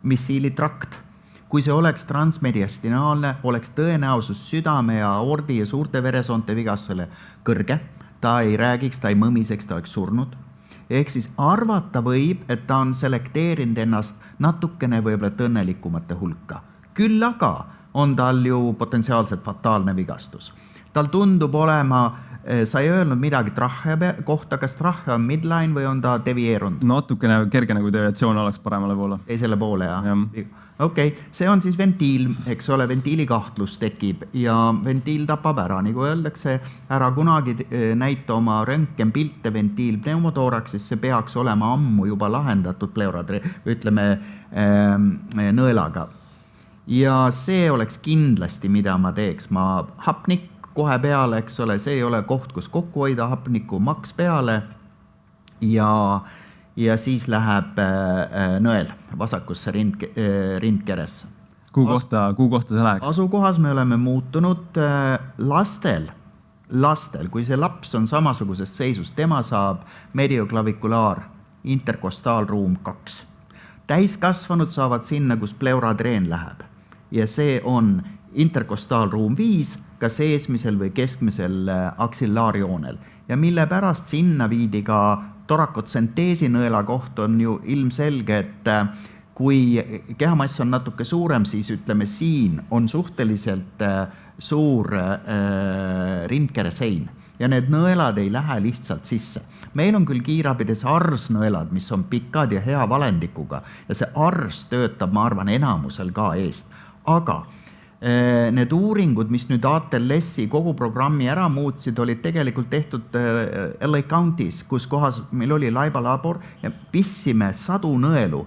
missiilitrakt. Kui see oleks transmediastinaalne, oleks tõenäosus südame ja aordi ja suurte veresoonte vigastusele kõrge. Ta ei räägiks, ta ei mõmiseks, ta oleks surnud. Ehk siis arvata võib, et ta on selekteerinud ennast natukene võib-olla õnnelikumate hulka. Küll aga on tal ju potentsiaalselt fataalne vigastus. Tal tundub olema, sa ei öelnud midagi trahhe kohta, kas trahhe on midline või on ta devieerunud? Natukene kerge nagu deviatsioon oleks paremale poole. Ei selle poole, jah. Okei, see on siis ventiil, eks ole, ventiili kahtlus tekib ja ventiil tapab ära, nagu öeldakse, ära kunagi näita oma röntgenpilte ventiil pneumotooraksis, see peaks olema ammu juba lahendatud ütleme nõelaga. Ja see oleks kindlasti, mida ma teeks. Ma hapnik kohe peale, eks ole, see ei ole koht, kus kokku hoida, hapniku maks peale ja siis läheb nõel vasakusse rindkeresse. Kuhu kohta see läheks? Asukohas me oleme muutunud lastel, kui see laps on samasuguses seisus, tema saab medioklaviculaar interkostaalruum 2. Täiskasvanud saavad sinna, kus pleuradreen läheb ja see on interkostaalruum 5, kas eesmisel või keskmisel aksillaarjoonel ja mille pärast sinna viidi ka torakotsenteesi nõela koht on ju ilmselge, et kui kehamass on natuke suurem, siis ütleme siin on suhteliselt suur rindkeresein ja need nõelad ei lähe lihtsalt sisse. Meil on küll kiirabides arsnõelad, mis on pikad ja hea valendikuga ja see ars töötab, ma arvan, enamusel ka eest. Aga need uuringud, mis nüüd ATLS-i kogu programmi ära muutsid, olid tegelikult tehtud LA County's, kus kohas meil oli laibalabor ja pissime sadu nõelu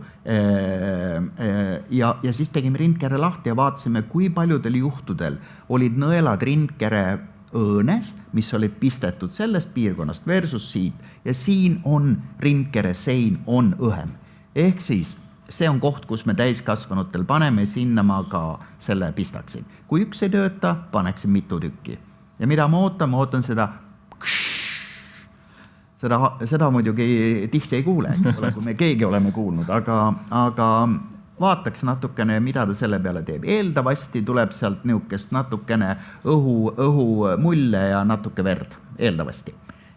ja siis tegime rindkere lahti ja vaatasime, kui paljudel juhtudel olid nõelad rindkere õõnes, mis olid pistetud sellest piirkonnast versus siit ja siin on rindkere sein on õhem. Ehk siis see on koht, kus me täiskasvanutel paneme, sinna ma ka selle pistaksin. Kui üks ei tööta, paneksin mitu tükki. Ja mida ma ootan seda muidugi tihti ei kuule, kui me keegi oleme kuulnud, aga vaataks natukene, mida ta selle peale teeb. Eeldavasti tuleb sealt niukest natukene õhu mulle ja natuke verd, eeldavasti.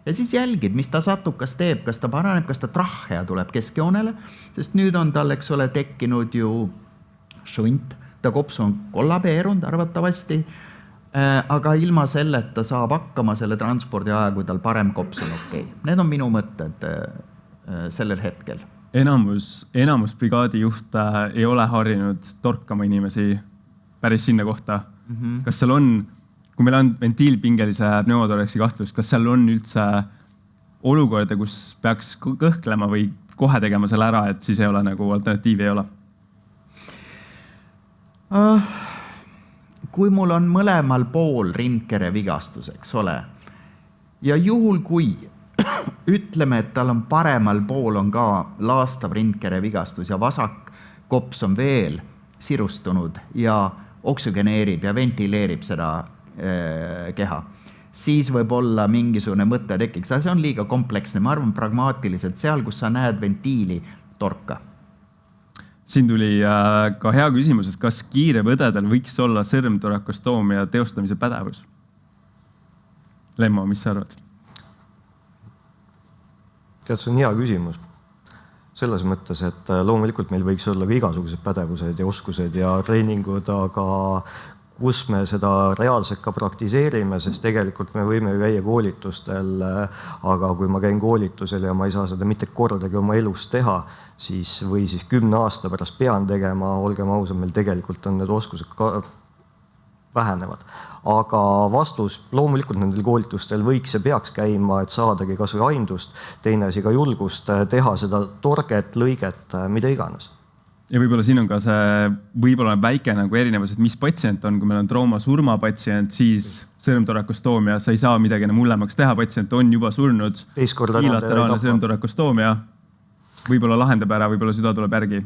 Ja siis jälgid, mis ta satukas teeb, kas ta paraneb, kas ta trahhea tuleb keskjoonele, sest nüüd on tal, eks ole, tekkinud ju šunt, ta kops on kollabeerunud arvatavasti, aga ilma selleta saab hakkama selle transpordi aja, kui tal parem kops on okei. Need on minu mõtted sellel hetkel. Enamus brigaadi juht ei ole harjunud torkama inimesi päris sinna kohta. Kas seal on... Kui meil on ventiilpingelise pneumotooraksi kahtlus, kas seal on üldse olukorda, kus peaks kõhklema või kohe tegema selle ära, et siis ei ole nagu alternatiivi ei ole? Kui mul on mõlemal pool rindkere vigastus, eks ole, ja juhul kui ütleme, et tal on paremal pool on ka laastav rindkere vigastus ja vasak kops on veel sirustunud ja oksügeneerib ja ventileerib seda keha, siis võib olla mingisugune mõte tekiks. See on liiga kompleksne. Ma arvan pragmaatiliselt seal, kus sa näed ventiili, torka. Siin tuli ka hea küsimus, et kas kiirevõdedel võiks olla sõrmtorakostoomia teostamise pädevus? Lemmo, mis sa arvad? Tead, see on hea küsimus. Selles mõttes, et loomulikult meil võiks olla ka igasugused pädevused ja oskused ja treeningud, aga kus me seda reaalselt ka praktiseerime, sest tegelikult me võime ju käia koolitustel, aga kui ma käin koolitusel ja ma ei saa seda mitte kordagi oma elus teha, siis 10 aasta pärast pean tegema, olgem ausad, meil tegelikult on need oskused ka vähenevad. Aga vastus, loomulikult nendel koolitustel võiks ja peaks käima, et saadagi kas või aimdust, teine asi ka julgust teha seda torget, lõiget, mida iganes. Ja võib-olla siin on ka see võib-olla väike nagu erinevus, et mis patsient on, kui meil on trauma surmapatsient, siis sõrmtorakostoomia, sa ei saa midagi enam hullemaks teha, patsient on juba surnud. Bilateraalne sõrmtorakostoomia võib-olla lahendab ära, võib-olla süda tuleb järgi.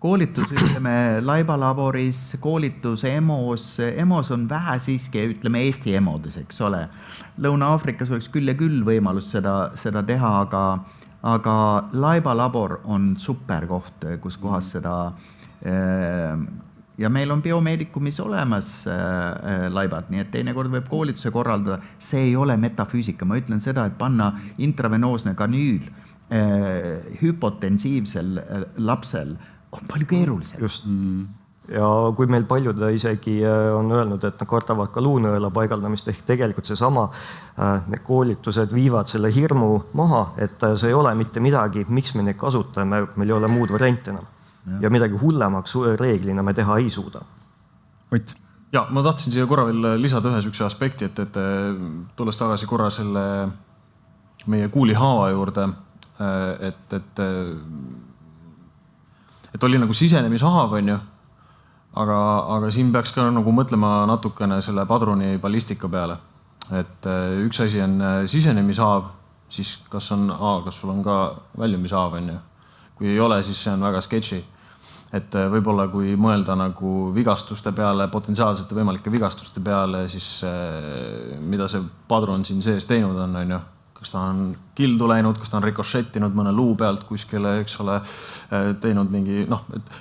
Koolitus, ütleme, laibalaboris, koolitus EMO-s on vähe siiski, ütleme Eesti EMO-des, eks ole. Lõuna-Aafrikas oleks küll ja küll võimalus seda teha, aga laibalabor on super koht, kus kohas seda ja meil on biomeedikumis olemas laibad, nii et teinekord võib koolituse korraldada. See ei ole metafüüsika, ma ütlen seda, et panna intravenoosne kanüül hüpotensiivsel lapsel on palju keerulisem. Just. Ja kui meil paljud isegi on öelnud, et nad kardavad ka luunõela paigaldamist, ehk tegelikult seesama, need koolitused viivad selle hirmu maha, et see ei ole mitte midagi, miks me neid kasutame, meil ei ole muud varianti enam. Ja midagi hullemaks reeglina me teha ei suuda. Ott. Ja, ma tahtsin siia korra veel lisada ühe sükse aspekti, et tulles tagasi korra selle meie kuulihaava juurde, et oli nagu sisenemishaav, on ju, aga siin peaks ka nagu mõtlema natukene selle padruni ballistika peale. Et üks asi on sisenemishaav, siis kas sul on ka väljumishaab, on ju. Kui ei ole, siis see on väga sketši. Et võib-olla kui mõelda nagu vigastuste peale, potentsiaalsete võimalike vigastuste peale, siis mida see padrun siin sees teinud on ju. Kas ta on kildu läinud, kas ta on rikošettinud mõne luu pealt kuskile, eks ole, teinud mingi,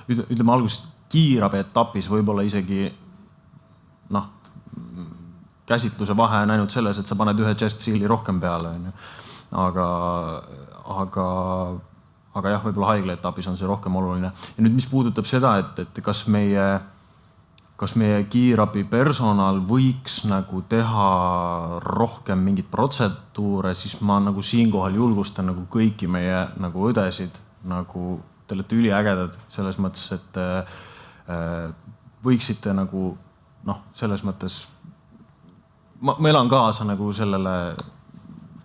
ütleme alguses kiirabi etapis võib-olla isegi käsitluse vahe on ainult selles, et sa paned ühe chest seal'i rohkem peale. Aga jah, võib-olla haigla etapis on see rohkem oluline. Ja nüüd, mis puudutab seda, et kas meie kiirabi personal võiks nagu teha rohkem mingit protseduure, siis ma nagu siinkohal julgustan nagu kõiki meie nagu õdesid, nagu te olete üliägedad selles mõttes, et võiksite nagu selles mõttes, ma elan kaasa nagu sellele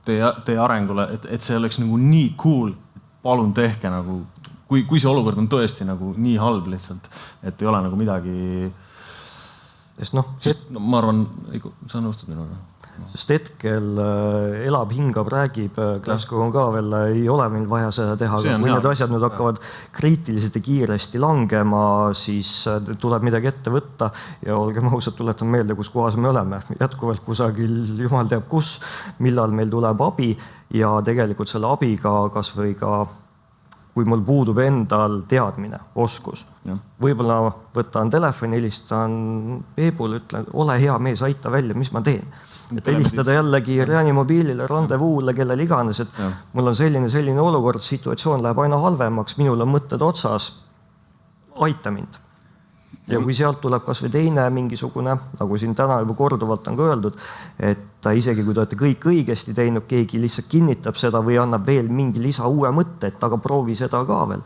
teie arengule, et see oleks nagu nii cool, palun tehke nagu, kui see olukord on tõesti nagu nii halb lihtsalt, et ei ole nagu midagi. Sest ma arvan, sa nõustud minuga. Sest hetkel elab, hingab, räägib, Glasgow on ka veel, ei ole meil vaja seda teha, aga kui need asjad nüüd hakkavad kriitiliselt ja kiiresti langema, siis tuleb midagi ette võtta ja olgem ausad, tuletan meelde, kus kohas me oleme. Jätkuvalt kusagil, jumal teab kus, millal meil tuleb abi ja tegelikult selle abiga kas või ka kui mul puudub endal teadmine, oskus. Võib-olla võtan telefoni, helistan Peebule, ütlen, ole hea mees, aita välja, mis ma teen. Et helistada jällegi reanimobiilile, randevuule, kellel iganes, et mul on selline olukord, situatsioon läheb aina halvemaks, minul on mõtted otsas, aita mind. Ja kui sealt tuleb kas või teine mingisugune, nagu siin täna juba korduvalt on ka öeldud, et isegi kui te olete kõik õigesti teinud, keegi lihtsalt kinnitab seda või annab veel mingi lisa uue mõtte, et aga proovi seda ka veel.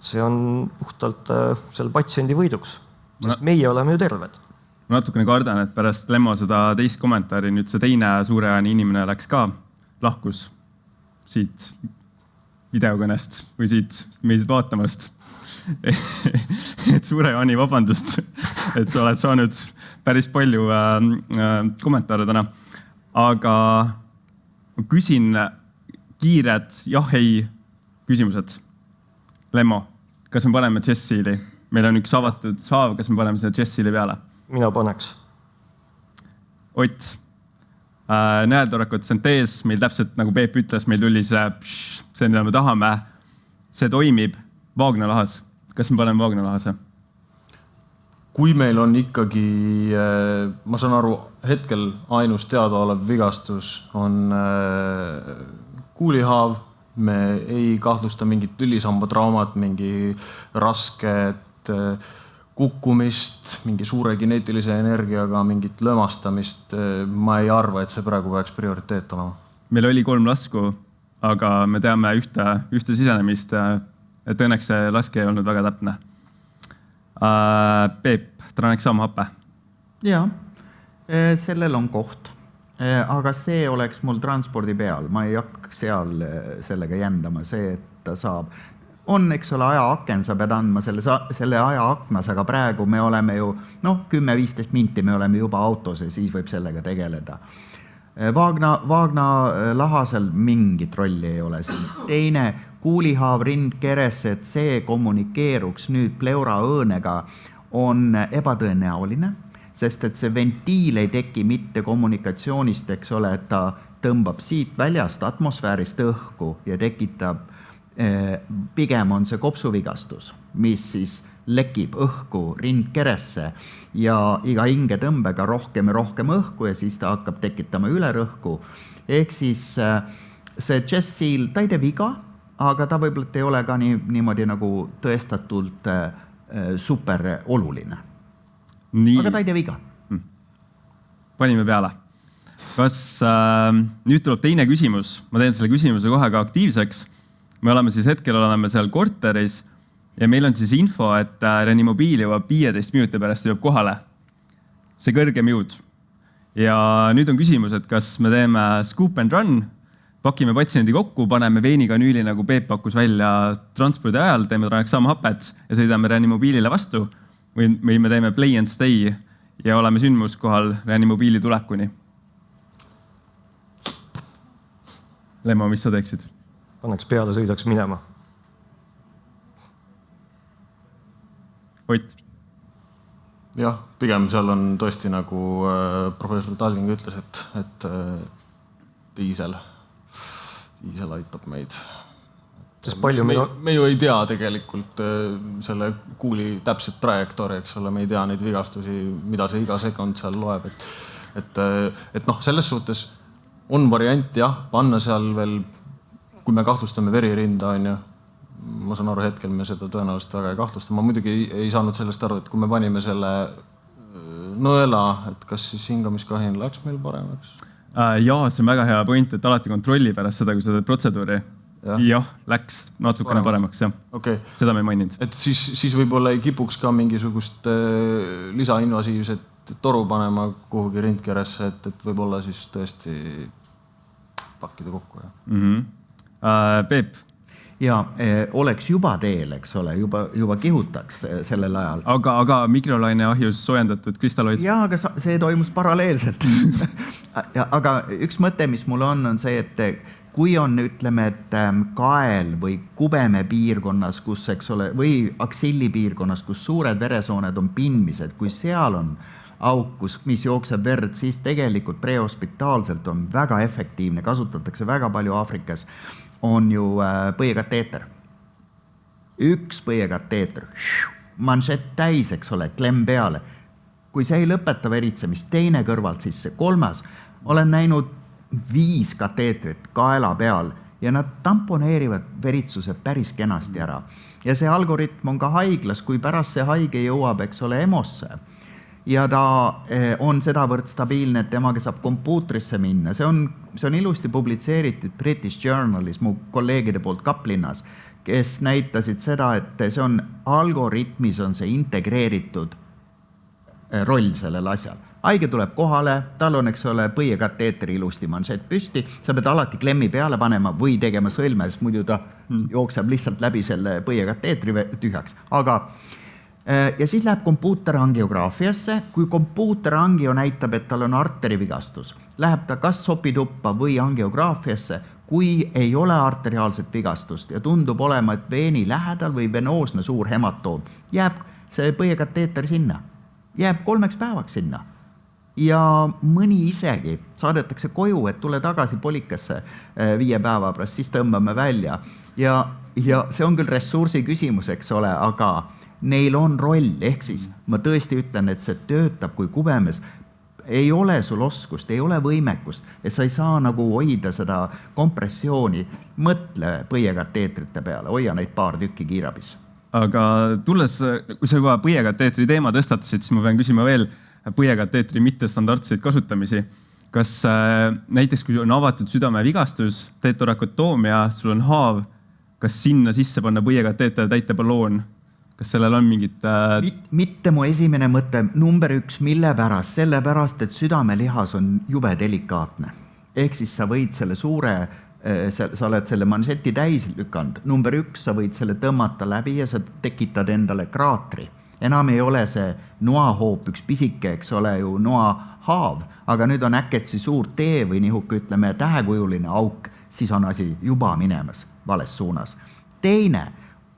See on puhtalt selle patsiendi võiduks, sest meie oleme ju terved. Ma natukene kardan, et pärast Lemmo seda teist kommentaari, nüüd see teine suureani inimene läks ka, lahkus siit videokõnest või siit meist vaatamast. Et suure Jaani, vabandust, et sa oled saanud päris palju kommentaare täna. Aga ma küsin kiired jah-ei küsimused. Lemmo, kas me paneme Jessili? Meil on üks avatud saav, kas me paneme seda Jessili peale? Mina paneks. Ott, nõeltorakotsentees, meil täpselt nagu Peep ütles, meil tuli see, mida me tahame. See toimib vaagnalahas. Kas me paneme vaagnalahase? Kui meil on ikkagi, ma saan aru, hetkel ainus teadaolev vigastus on kuulihaav, me ei kahtlusta mingit ülisambatraumat, mingi rasket kukkumist, mingi suure kineetilise energiaga, mingit lömastamist, ma ei arva, et see praegu peaks prioriteet olema. Meil oli 3 lasku, aga me teame ühte sisenemist, et õnneks see laske ei olnud väga täpne. Peep, tranexamhappe. Jaa, sellel on koht. Aga see oleks mul transpordi peal. Ma ei hakkaks seal sellega jändama, see, et ta saab. On, eks ole, ajaaken, sa pead andma selle ajaaknas, aga praegu me oleme ju 10-15 minti me oleme juba autos ja siis võib sellega tegeleda. Vaagna lahasel mingit rolli ei ole siin. Teine, kuulihaav, rind, keres, et see kommunikeeruks nüüd pleuraõõnega on ebatõenäoline, sest et see ventiil ei teki mitte kommunikatsioonist, eks ole, et ta tõmbab siit väljast atmosfäärist õhku ja tekitab pigem on see kopsuvigastus, mis siis lekib õhku rindkeresse ja iga hingetõmbega rohkem ja rohkem õhku ja siis ta hakkab tekitama ülerõhku. Ehk siis see chest seal, ta ei tee viga, aga ta võib-olla ei ole ka niimoodi nagu tõestatult super oluline. Aga ta ei tee viga. Panime peale. Kas nüüd tuleb teine küsimus? Ma teen selle küsimuse kohe ka aktiivseks. Me oleme siis hetkel seal korteris ja meil on siis info, et Reanimobiil jõuab 15 minuti pärast jõuab kohale. See kõrgem jõud. Ja nüüd on küsimus, et kas me teeme scoop and run, pakime patsiendi kokku, paneme veenikanüüli, nagu Peep pakkus välja transpordi ajal, teeme tranexamhapet ja sõidame Reanimobiilile vastu või me teeme play and stay ja oleme sündmuskohal Reanimobiili tulekuni. Lemmo, mis sa teeksid? Pannaks peale, sõidaks minema. Ott? Jah, pigem seal on tõesti nagu professor Talling ütles, et diisel aitab meid. Me ju ei tea tegelikult selle kuuli täpset trajektoori, eks ole, me ei tea neid vigastusi, mida see iga sekund seal loeb. Et selles suhtes on variant jah, panna seal veel, kui me kahtlustame veririnda, on ju, ma saan aru, hetkel me seda tõenäoliselt väga ei kahtlusta. Ma muidugi ei saanud sellest aru, et kui me panime selle nõela, et kas siis hingamiskahin läks meil paremaks? Jaa, see on väga hea point, et alati kontrolli pärast seda, kui sa teed protseduuri. Jah, läks natukene paremaks, jah. Okay. Seda me ei maininud. Et siis võib-olla ei kipuks ka mingisugust lisainvasiivset toru panema kuhugi rindkeresse, et võib-olla siis tõesti pakkida kokku. Peep? Ja oleks juba teel, eks ole, juba kihutaks sellel ajal. Aga mikrolaineahjus soojendatud kristalloid? Jaa, aga see toimus paralleelselt. Aga üks mõte, mis mul on see, et kui on, ütleme, et kael või kubeme piirkonnas, kus, eks ole, või aksilli piirkonnas, kus suured veresooned on pindmised, kui seal on auk, mis jookseb verd, siis tegelikult prehospitaalselt on väga efektiivne, kasutatakse väga palju Aafrikas, on ju põiekateeter. Üks põiekateeter, manšett täis, eks ole, klemm peale. Kui see ei lõpeta veritsemist, teine kõrvalt siis see kolmas, olen näinud 5 kateetrit kaela peal ja nad tamponeerivad veritsuse päris kenasti ära. Ja see algoritm on ka haiglas, kui pärast see haige jõuab, eks ole, EMO-sse. Ja ta on sedavõrd stabiilne, et temaga saab kompuutrisse minna. See on ilusti publitseeritud British Journalis mu kolleegide poolt Kaplinnas, kes näitasid seda, et see on algoritmis on see integreeritud roll sellel asjal. Haige tuleb kohale, tal on, eks ole, põiekateetri ilusti manšett püsti, sa pead alati klemmi peale panema või tegema sõlme, sest muidu ta jookseb lihtsalt läbi selle põiekateetri tühjaks. Aga ja siis läheb kompuuterangiograafiasse, kui kompuuterangio näitab, et tal on arterivigastus, läheb ta kas sopituppa või angiograafiasse, kui ei ole arteriaalset vigastust ja tundub olema, et veeni lähedal või venoosne suur hematoom, jääb see põiekateeter sinna, jääb 3 päevaks sinna. Ja mõni isegi saadetakse koju, et tule tagasi polikasse 5 päeva pärast, siis tõmbame välja. Ja see on küll ressursi küsimus, eks ole, aga neil on roll, ehk siis ma tõesti ütlen, et see töötab kui kubemes. Ei ole sul oskust, ei ole võimekust ja sa ei saa nagu hoida seda kompressiooni. Mõtle põiekateetrite peale, hoia neid paar tükki kiirabis. aga tulles, kui sa juba põiekateetri teema tõstatasid, siis ma pean küsima veel põiekateetri mittestandardseid kasutamisi. Kas näiteks, kui on avatud südamevigastus, teed torakotoomia, sul on haav, kas sinna sisse panna põiekateeter täiteballoon? Kas sellel on mingit... Mitte mu esimene mõte, number 1, mille pärast? Sellepärast, et südamelihas on jube delikaatne. Ehk siis sa võid selle suure, sa oled selle manšeti täis lükanud. Number 1, sa võid selle tõmmata läbi ja sa tekitad endale kraatri. Enam ei ole see noahoop üks pisike, eks ole ju noahaav, aga nüüd on äketsi suur tee või nihuke, ütleme, tähekujuline auk, siis on asi juba minemas vales suunas. Teine,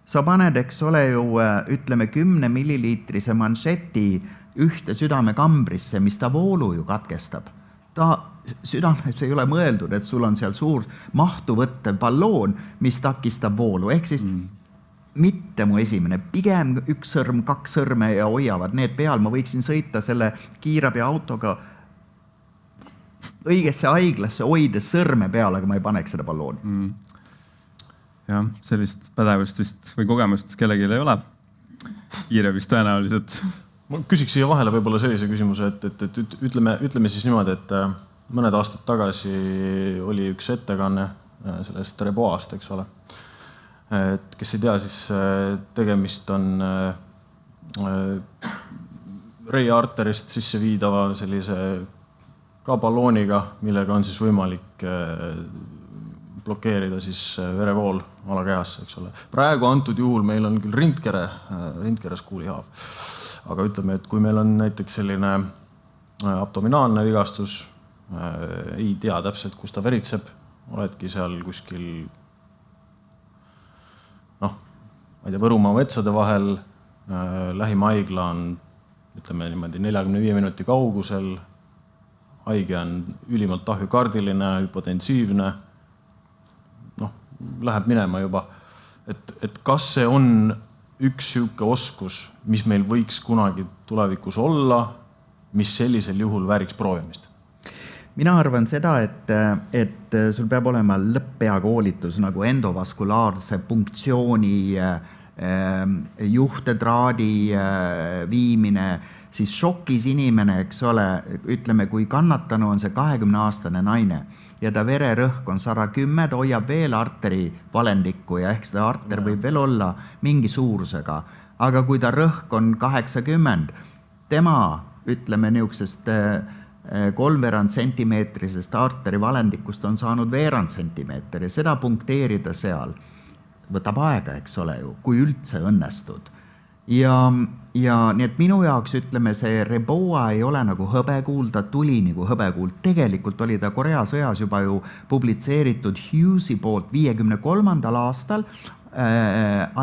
sa paned, eks ole ju, ütleme 10 milliliitrise manšeti ühte südamekambrisse, mis ta voolu ju katkestab. Südames ei ole mõeldud, et sul on seal suur mahtu võttev balloon, mis takistab voolu. Ehk siis mitte mu esimene, pigem 1 sõrm, 2 sõrme ja hoiavad need peal. Ma võiksin sõita selle kiirabi autoga õigesse haiglasse, hoides sõrme peal, aga ma ei paneks seda ballooni. Jah, sellist pädevust vist või kogemust kellelgi ei ole. Kiirabist tõenäoliselt. Ma küsiks siia vahele võib-olla sellise küsimuse, et ütleme siis niimoodi, et mõned aastad tagasi oli üks ettekanne sellest Reboast, eks ole. Et kes ei tea, siis tegemist on Rei arterist sisse viidava sellise ka ballooniga, millega on siis võimalik blokeerida siis verevool alakehasse, eks ole. Praegu antud juhul meil on küll rindkeres kuulihaav. Aga ütleme, et kui meil on näiteks selline abdominaalne vigastus, ei tea täpselt, kus ta veritseb, oledki seal kuskil ma ei tea, Võrumaa metsade vahel, lähim haigla on, ütleme niimoodi, 45 minuti kaugusel, haige on ülimalt ahjukardiline, hüpotensiivne, läheb minema juba. Et kas see on üks süüke oskus, mis meil võiks kunagi tulevikus olla, mis sellisel juhul vääriks proovimist? Mina arvan seda, et sul peab olema lõpppeakoolitus nagu endovaskulaarse punktsiooni juhtedraadi viimine, siis šokis inimene, eks ole, ütleme, kui kannatanu on see 20-aastane naine ja ta vererõhk on 110, ta hoiab veel arteri valendikku ja ehk seda arter võib veel olla mingi suurusega, aga kui ta rõhk on 80, tema, ütleme, niisugusest 3 sentimeetrisest arteri valendikust on saanud 1 sentimeetri ja seda punkteerida seal võtab aega, eks ole ju, kui üldse õnnestud. Ja nii et minu jaoks, ütleme, see Reboa ei ole nagu hõbekuul, ta tuli nagu hõbekuul. Tegelikult oli ta Korea sõjas juba ju publitseeritud Hughesi poolt 53. aastal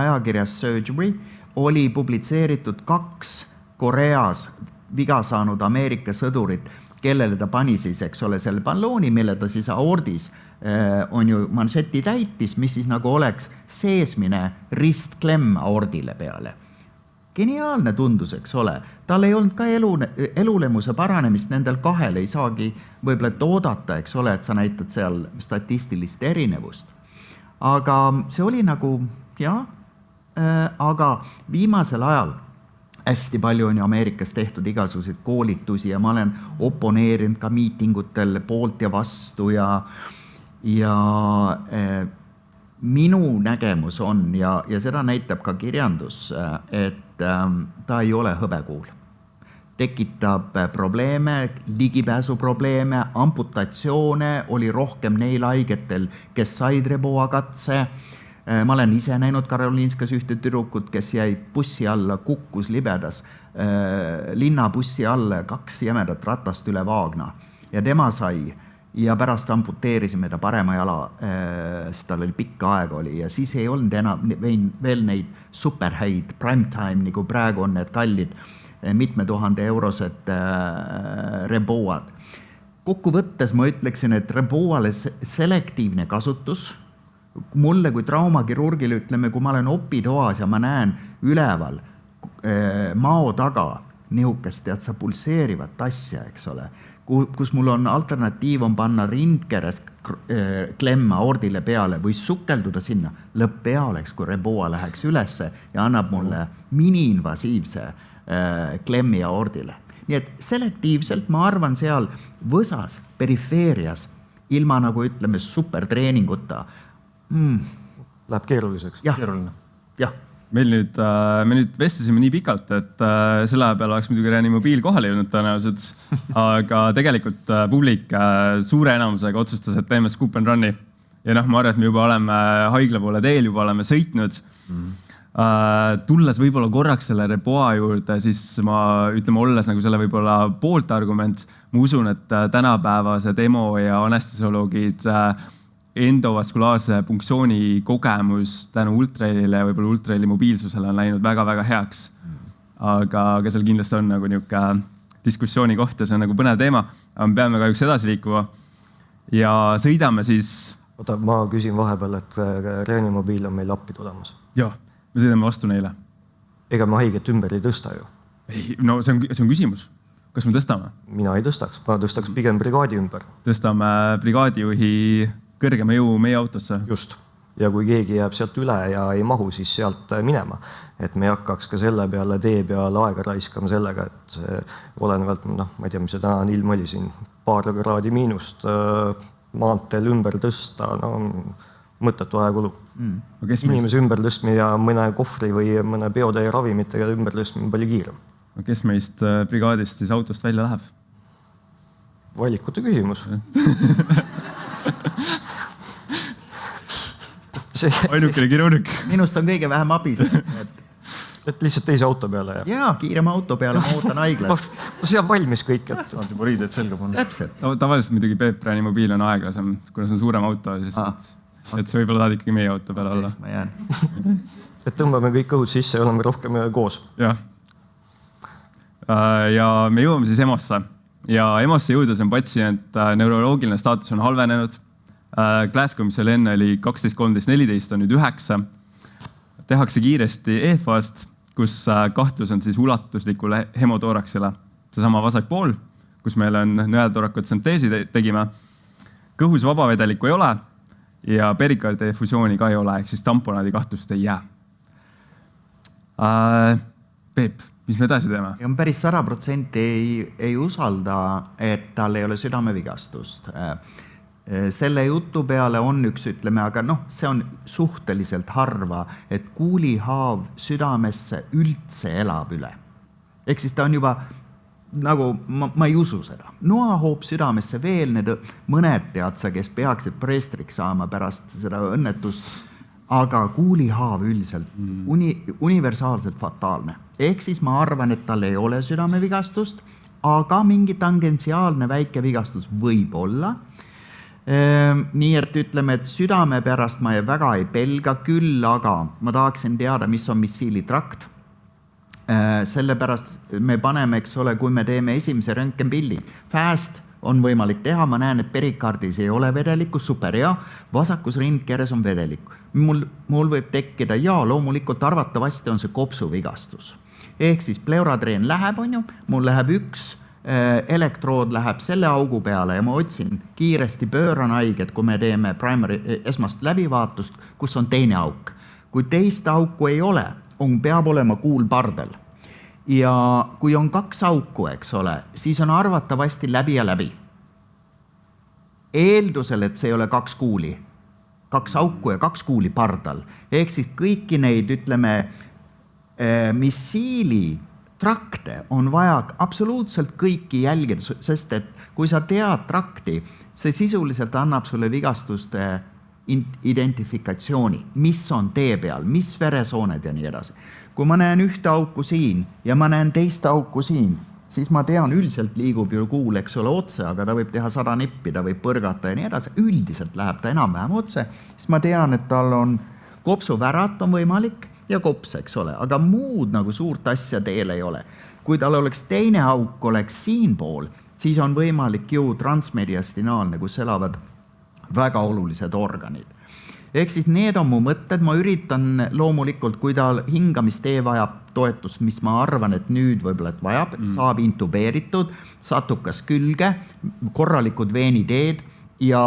ajakirjas Surgery oli publitseeritud 2 Koreas viga saanud Ameerika sõdurit, kellele ta pani siis, eks ole, selle ballooni, mille ta siis aordis on ju manšeti täitis, mis siis nagu oleks seesmine ristklemm aordile peale. Geniaalne tundus, eks ole. Tal ei olnud ka elulemuse paranemist, nendel 2 ei saagi võib-olla oodata, eks ole, et sa näitad seal statistilist erinevust. Aga see oli nagu, aga viimasel ajal hästi palju on ju Ameerikas tehtud igasuguseid koolitusi ja ma olen oponeerinud ka miitingutel poolt ja vastu ja minu nägemus on ja seda näitab ka kirjandus, et ta ei ole hõbekuul. Tekitab probleeme, ligipääsuprobleeme, amputatsioone oli rohkem neil haigetel, kes said Reboa katse. Ma olen ise näinud Karolinskas ühte tüdrukut, kes jäi bussi alla, kukkus libedas linnabussi alla 2 jämedat ratast üle vaagna ja tema sai ja pärast amputeerisime ta parema jala, sest tal oli pikka aega oli ja siis ei olnud enam veel neid superhäid primetime, nagu praegu on need kallid mitme 1000 eurosed Reboad. Kokku võttes ma ütleksin, et Reboale selektiivne kasutus, mulle kui traumakirurgile, ütleme, kui ma olen opitoas ja ma näen üleval mao taga nihukest, tead sa, pulseerivat asja, eks ole, kus mul on alternatiiv on panna rindkeres klemm aordile peale või sukelduda sinna. Lõpp-pea oleks, kui Reboa läheks ülesse ja annab mulle mini-invasiivse klemmi aordile. Nii et selektiivselt ma arvan seal võsas, perifeerias, ilma nagu ütleme supertreeninguta. Läheb keeruliseks. Keeruline. Jah. Me nüüd vestlesime nii pikalt, et selle aja peale oleks muidugi Reanimobiil kohale jõudnud tõenäoliselt, aga tegelikult publik suure enamusega otsustas, et teeme scoop and run'i. Ja ma arvan, et me juba oleme haigla poole teel, juba oleme sõitnud. Tulles võib-olla korraks selle Reboa juurde, siis ma ütleme, olles nagu selle võib-olla poolt argument, ma usun, et tänapäevase demo ja anestesioloogid endovaskulaarse punktsiooni kogemus tänu ultrahelile ja võib-olla ultrahelli mobiilsusele on läinud väga-väga heaks. Aga seal kindlasti on nagu niuke diskussiooni koht ja see on nagu põnev teema. Aga me peame kahjuks edasi liikuma ja sõidame siis... Oota, ma küsin vahepeal, et Reanimobiil on meil appi tulemas. Joo, me sõidame vastu neile. Ega me haiget ümber ei tõsta ju. No see on küsimus. Kas me tõstame? Mina ei tõstaks, ma tõstaks pigem brigaadi ümber. Tõstame brigaadijuhi kõrgema jõu meie autosse. Just. Ja kui keegi jääb sealt üle ja ei mahu, siis sealt minema. Et me ei hakkaks ka selle peale tee peale aega raiskama sellega, et olenevalt, ma ei tea, mis see täna ilm oli siin, paar kraadi miinust maanteel ümber tõsta, mõttetu aja kulub. Inimese ümber tõstmine ja mõne kohvri või mõne biotäie ravimitega ümber tõstmine palju kiirem. Kes meist brigaadist siis autost välja läheb? Valikute küsimus. Ainukene kirurg. Minust on kõige vähem abis. Et lihtsalt teise auto peale. Jaa, kiirema auto peale, ma ootan haiglat. See on valmis kõik. Saad juba riided selga panna. Täpselt. Tavaliselt muidugi Peep Reanimobiil on aeglasem, kuna see on suurem auto, siis et see võib-olla tahad ikkagi meie auto peale olla. Ma jään. Et tõmbame kõik õhud sisse ja oleme rohkem koos. Jah. Ja me jõuame siis EMO-sse. Ja EMO-sse jõudes on patsient neuroloogiline staatus on halvenenud. Glasgow, mis oli enne, oli 12, 13, 14, on nüüd 9. Tehakse kiiresti EFA-st, kus kahtlus on siis ulatuslikule hemotooraksile. Seesama vasak pool, kus meil on nõeltoorakut synteesi tegime. Kõhus vabavedelikku ei ole ja perikardi effusiooni ka ei ole, ehk siis tamponaadi kahtlust ei jää. Peep, mis me edasi teeme? Ja päris 100% ei usalda, et tal ei ole südamevigastust. Selle jutu peale on üks, ütleme, aga see on suhteliselt harva, et kuulihaav südamesse üldse elab üle. Ehk siis ta on juba, nagu ma ei usu seda. Noahoop südamesse veel need mõned teadsa, kes peaksid preestriks saama pärast seda õnnetust, aga kuulihaav üldiselt universaalselt fataalne. Ehk siis ma arvan, et tal ei ole südamevigastust, aga mingi tangentsiaalne väike vigastus võib olla. Nii et ütleme, et südame pärast ma väga ei pelga küll, aga ma tahaksin teada, mis on missiilitrakt. Sellepärast me paneme, eks ole, kui me teeme esimese röntgenpilli. Fast on võimalik teha, ma näen, et perikardis ei ole vedelikku, super hea, vasakus rindkeres on vedelikku. Mul võib tekkida, loomulikult arvatavasti on see kopsuvigastus. Ehk siis pleuradreen läheb, mul läheb üks elektrood läheb selle augu peale ja ma otsin kiiresti pööran haiget, kui me teeme esmast läbivaatust, kus on teine auk. Kui teist auku ei ole, peab olema kuul pardel. Ja kui on 2 auku, eks ole, siis on arvatavasti läbi ja läbi. Eeldusel, et see ei ole 2 kuuli. 2 auku ja 2 kuuli pardal. Ehk siis kõiki neid, ütleme, missiili trakte on vaja absoluutselt kõiki jälgida, sest et kui sa tead trakti, see sisuliselt annab sulle vigastuste identifikatsiooni, mis on tee peal, mis veresooned ja nii edasi. Kui ma näen ühte auku siin ja ma näen teist auku siin, siis ma tean, üldiselt liigub ju kuul, eks ole, otse, aga ta võib teha 100 nippi, ta võib põrgata ja nii edasi. Üldiselt läheb ta enam-vähem otse, siis ma tean, et tal on kopsuvärat on võimalik ja kops, eks ole, aga muud nagu suurt asja teel ei ole. Kui tal oleks teine auk, oleks siin pool, siis on võimalik ju transmediastinaalne, kus elavad väga olulised organid. ehk siis need on mu mõtted, ma üritan loomulikult, kui ta hingamistee vajab toetust, mis ma arvan, et nüüd võib-olla et vajab, saab intubeeritud, satukas külge, korralikud veeniteed ja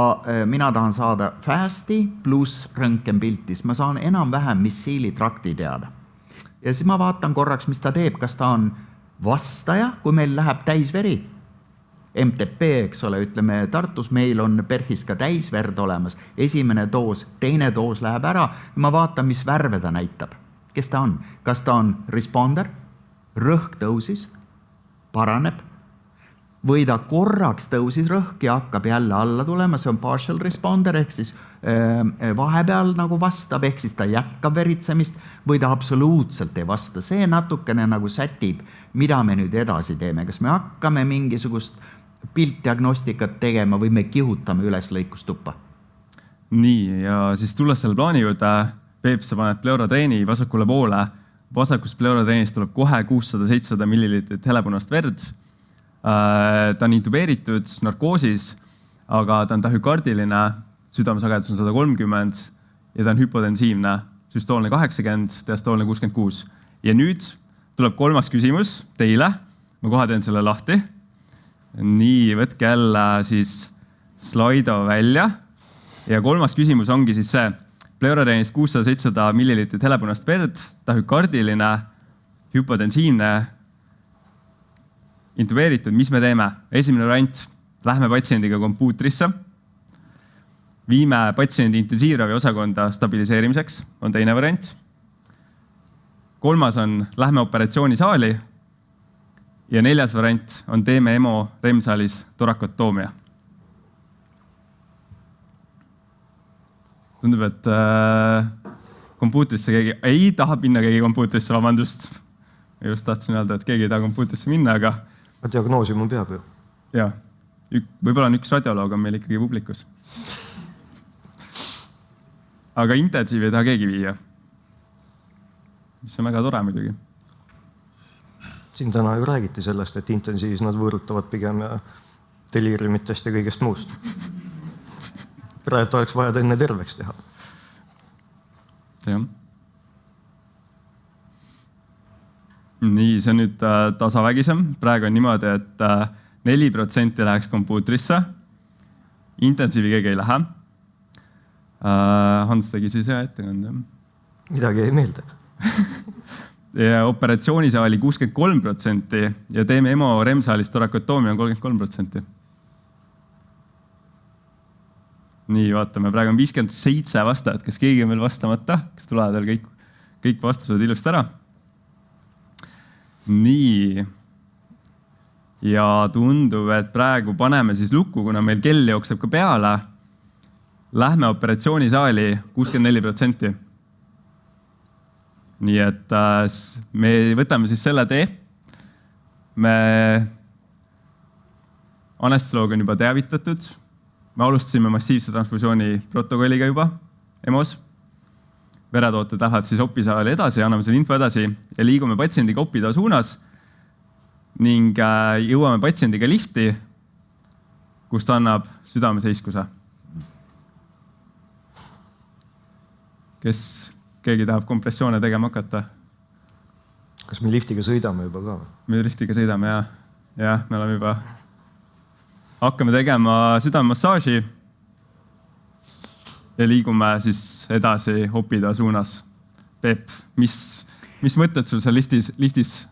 mina tahan saada fasti pluss röntgenpiltis. Ma saan enam-vähem missiilitrakti teada. Ja siis ma vaatan korraks, mis ta teeb, kas ta on vastaja, kui meil läheb täisveri. MTP, eks ole, ütleme Tartus, meil on PERHis ka täisverd olemas, esimene doos, teine doos läheb ära, ma vaatan, mis värve ta näitab. Kes ta on? Kas ta on responder, rõhk tõusis, paraneb, või ta korraks tõusis rõhk ja hakkab jälle alla tulema, see on partial responder, ehk siis vahepeal nagu vastab, ehk siis ta jätkab veritsemist, või ta absoluutselt ei vasta. See natukene nagu sätib, mida me nüüd edasi teeme, kas me hakkame mingisugust piltdiagnostikat tegema või me kihutame üles lõikustuppa. Nii, ja siis tulles selle plaani juurde, Peep, sa paned pleuratreeni vasakule poole. Vasakust pleurateenist tuleb kohe 600-700 millilitrit helepunast verd. Ta on intubeeritud narkoosis, aga ta on tahükardiline, südamesagedus on 130 ja ta on hüpotensiivne, süstoolne 80, diastoolne 66. Ja nüüd tuleb kolmas küsimus teile. Ma kohe teen selle lahti. Nii, võtke jälle siis slaido välja. Ja kolmas küsimus ongi siis see. Pleurateenist 600-700 millilitrit helepunast verd, tahükardiline, hüpotensiivne, intubeeritud. Mis me teeme? Esimene variant, lähme patsiendiga kompuutrisse. Viime patsiendi intensiivravi osakonda stabiliseerimiseks, on teine variant. Kolmas on, lähme operatsioonisaali. Ja neljas variant on, teeme EMO REM-saalis torakotoomia. Tundub, et kompuutrisse keegi ei taha minna keegi kompuutrisse, vabandust. Ma just tahtsin öelda, et keegi ei taha kompuutrisse minna, aga... Diagnoosi mul peab ju. Jaa, võib-olla on üks radioloog on meil ikkagi publikus. Aga intensiivi ei taha keegi viia. Mis on väga tore muidugi. Siin täna ju räägiti sellest, et intensiivis nad võõrutavad pigem deliriumitest ja kõigest muust. Praegu oleks vaja enne terveks teha. Jah. Nii, see on nüüd tasavägisem. Praegu on niimoodi, et 4% läheks kompuutrisse. Intensiivi keegi ei lähe. Hans tegi siis hea ettekande. Midagi ei meelde. Ja operatsioonisaali 63% ja teeme EMO REM-saalis torakotoomia on 33%. Nii, vaatame, praegu on 57 vastajat. Kas keegi on veel vastamata? Kas tulevad veel kõik vastused ilust ära? Nii. Ja tundub, et praegu paneme siis lukku, kuna meil kell jookseb ka peale. Lähme operatsioonisaali 64%. Nii et me võtame siis selle tee. Anestesioloog on juba teavitatud. Me alustasime massiivse transfusiooni protokolliga juba EMO-s. Veretooted lähevad siis opisaali edasi, anname selle info edasi ja liigume patsiendiga opitoa suunas ning jõuame patsiendiga lifti, kus ta annab südameseiskuse. Kes keegi tahab kompressioone tegema hakata? Kas me liftiga sõidame juba ka? Me liftiga sõidame, jah. Me oleme juba... Hakkame tegema südamemassaaži ja liigume siis edasi opitoa suunas. Peep, mis mõtted sul seal liftis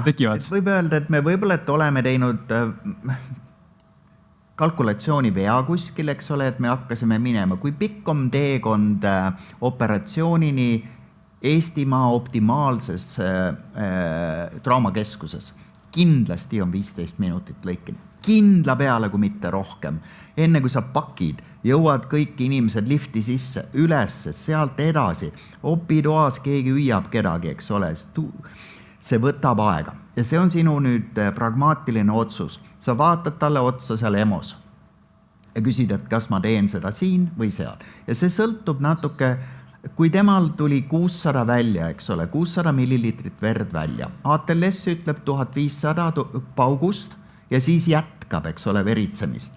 tekivad? Võib öelda, et me võib-olla oleme teinud kalkulatsiooni vea kuskil, eks ole, et me hakkasime minema. Kui pikk on teekond operatsioonini Eestimaa optimaalses traumakeskuses? Kindlasti on 15 minutit lõikini. Kindla peale, kui mitte rohkem. Enne kui sa pakid, jõuad kõik inimesed lifti sisse, ülesse, sealt edasi. Opitoas keegi hüüab kedagi, eks ole. See võtab aega. Ja see on sinu nüüd pragmaatiline otsus. Sa vaatad talle otsa seal EMO-s ja küsid, et kas ma teen seda siin või seal. Ja see sõltub natuke, kui temal tuli 600 välja, eks ole, 600 millilitrit verd välja. ATLS ütleb 1500 paugust ja siis jätkab, eks ole, veritsemist.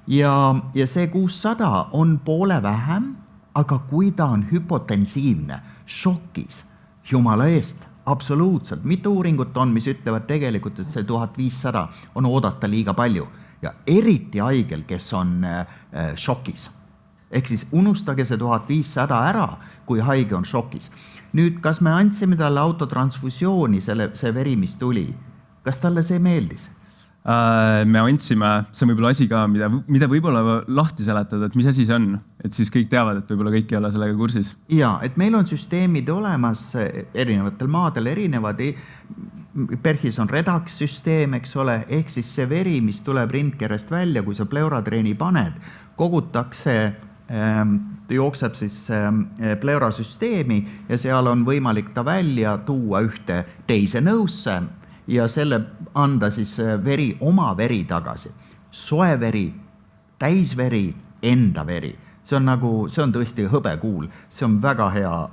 Ja see 600 on poole vähem aga kui ta on hüpotensiivne, šokis, jumala eest, absoluutselt. Mitu uuringut on, mis ütlevad tegelikult, et see 1500 on oodata liiga palju ja eriti haigel, kes on šokis. Ehk siis unustage see 1500 ära, kui haige on šokis. Nüüd, kas me andsime talle autotransfusiooni, see veri, mis tuli? Kas talle see meeldis? Me andsime, see on võib-olla asi ka, mida võib-olla lahti seletada, et mis asi see on, et siis kõik teavad, et võib-olla kõik ei ole sellega kursis. Ja, et meil on süsteemid olemas erinevatel maadel, erinevad. PERHis on redax-süsteem, eks ole, ehk siis see veri, mis tuleb rindkerest välja, kui sa pleuradreeni paned, kogutakse, jookseb siis pleurasüsteemi ja seal on võimalik ta välja tuua ühte teise nõusse ja selle anda siis veri, oma veri tagasi. Soe veri, täisveri, enda veri. See on tõesti hõbekuul. See on väga hea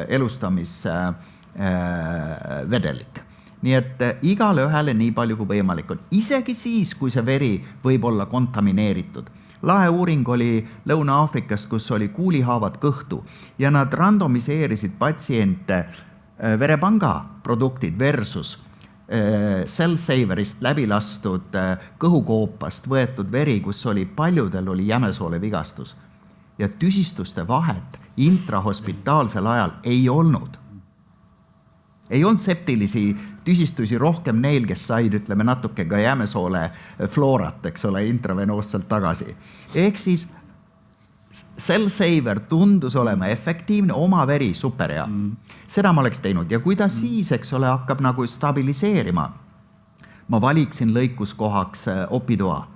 elustamisvedelik. Nii et igale ühele nii palju kui võimalik on. Isegi siis, kui see veri võib olla kontamineeritud. Lahe uuring oli Lõuna-Aafrikast, kus oli kuulihaavad kõhtu ja nad randomiseerisid patsiente verepanga produktid versus Cell-Saverist läbi lastud kõhukoopast võetud veri, kus oli paljudel oli jämesoole vigastus. Ja tüsistuste vahet intrahospitaalsel ajal ei olnud. Ei olnud septilisi tüsistusi rohkem neil, kes said, ütleme, natuke ka jämesoole floorat, eks ole, intravenoosselt tagasi. Ehk siis Cell-Saver tundus olema efektiivne, oma veri super hea. Seda ma oleks teinud ja kui ta siis, eks ole, hakkab nagu stabiliseerima, ma valiksin lõikuskohaks opidoa,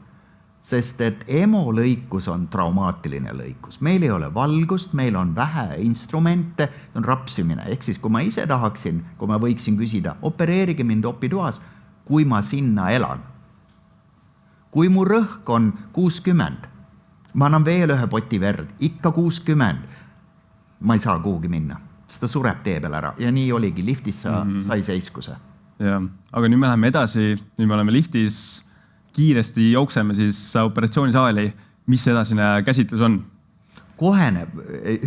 sest et EMO-lõikus on traumaatiline lõikus. Meil ei ole valgust, meil on vähe instrumente, on rapsimine. Ehk siis, kui ma ise tahaksin, kui ma võiksin küsida, opereerige mind opidoas, kui ma sinna elan. Kui mu rõhk on 60, ma annan veel ühe poti verd, ikka 60, ma ei saa kuhugi minna. Seda sureb tee peal ära ja nii oligi, liftis sai seiskuse. Ja, aga nüüd me läheme edasi, nüüd me oleme liftis, kiiresti jookseme siis operatsioonisaali. Mis edasine käsitlus on? Kohene,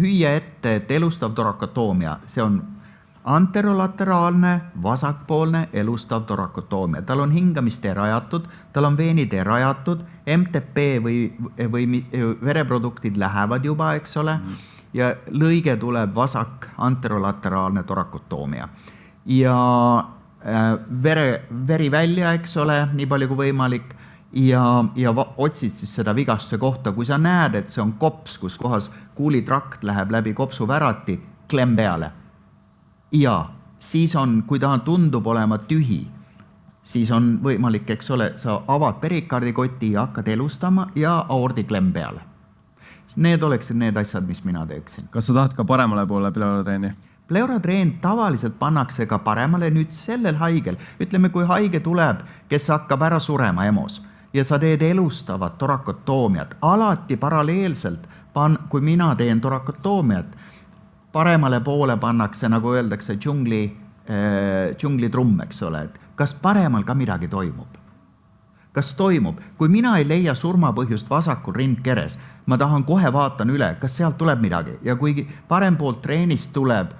hüüa ette, et elustav torakatoomia, see on anterolateraalne, vasakpoolne elustav torakotoomia. Tal on hingamistee rajatud, tal on veenitee rajatud, MTP või vereproduktid lähevad juba, eks ole, ja lõige tuleb vasak anterolateraalne torakotoomia. Ja veri välja, eks ole, nii palju kui võimalik, ja otsid siis seda vigastuse kohta. Kui sa näed, et see on kops, kus kohas kuulitrakt läheb läbi kopsu värati, klemm peale. Ja siis on, kui ta tundub olema tühi, siis on võimalik, eks ole, sa avad perikardikoti ja hakkad elustama ja aordiklem peale. Need oleksid need asjad, mis mina teeksin. Kas sa tahad ka paremale poole pleuradreeni? Pleuradreen tavaliselt pannakse ka paremale nüüd sellel haigel. Ütleme, kui haige tuleb, kes hakkab ära surema EMOs ja sa teed elustavat torakotoomiat, alati paralleelselt, kui mina teen torakotoomiat, paremale poole pannakse, nagu öeldakse, džungli trumm, eks ole, et kas paremal ka midagi toimub? Kas toimub? Kui mina ei leia surmapõhjust vasakul rindkeres, ma tahan kohe vaatan üle, kas sealt tuleb midagi ja kui parem poolt treenist tuleb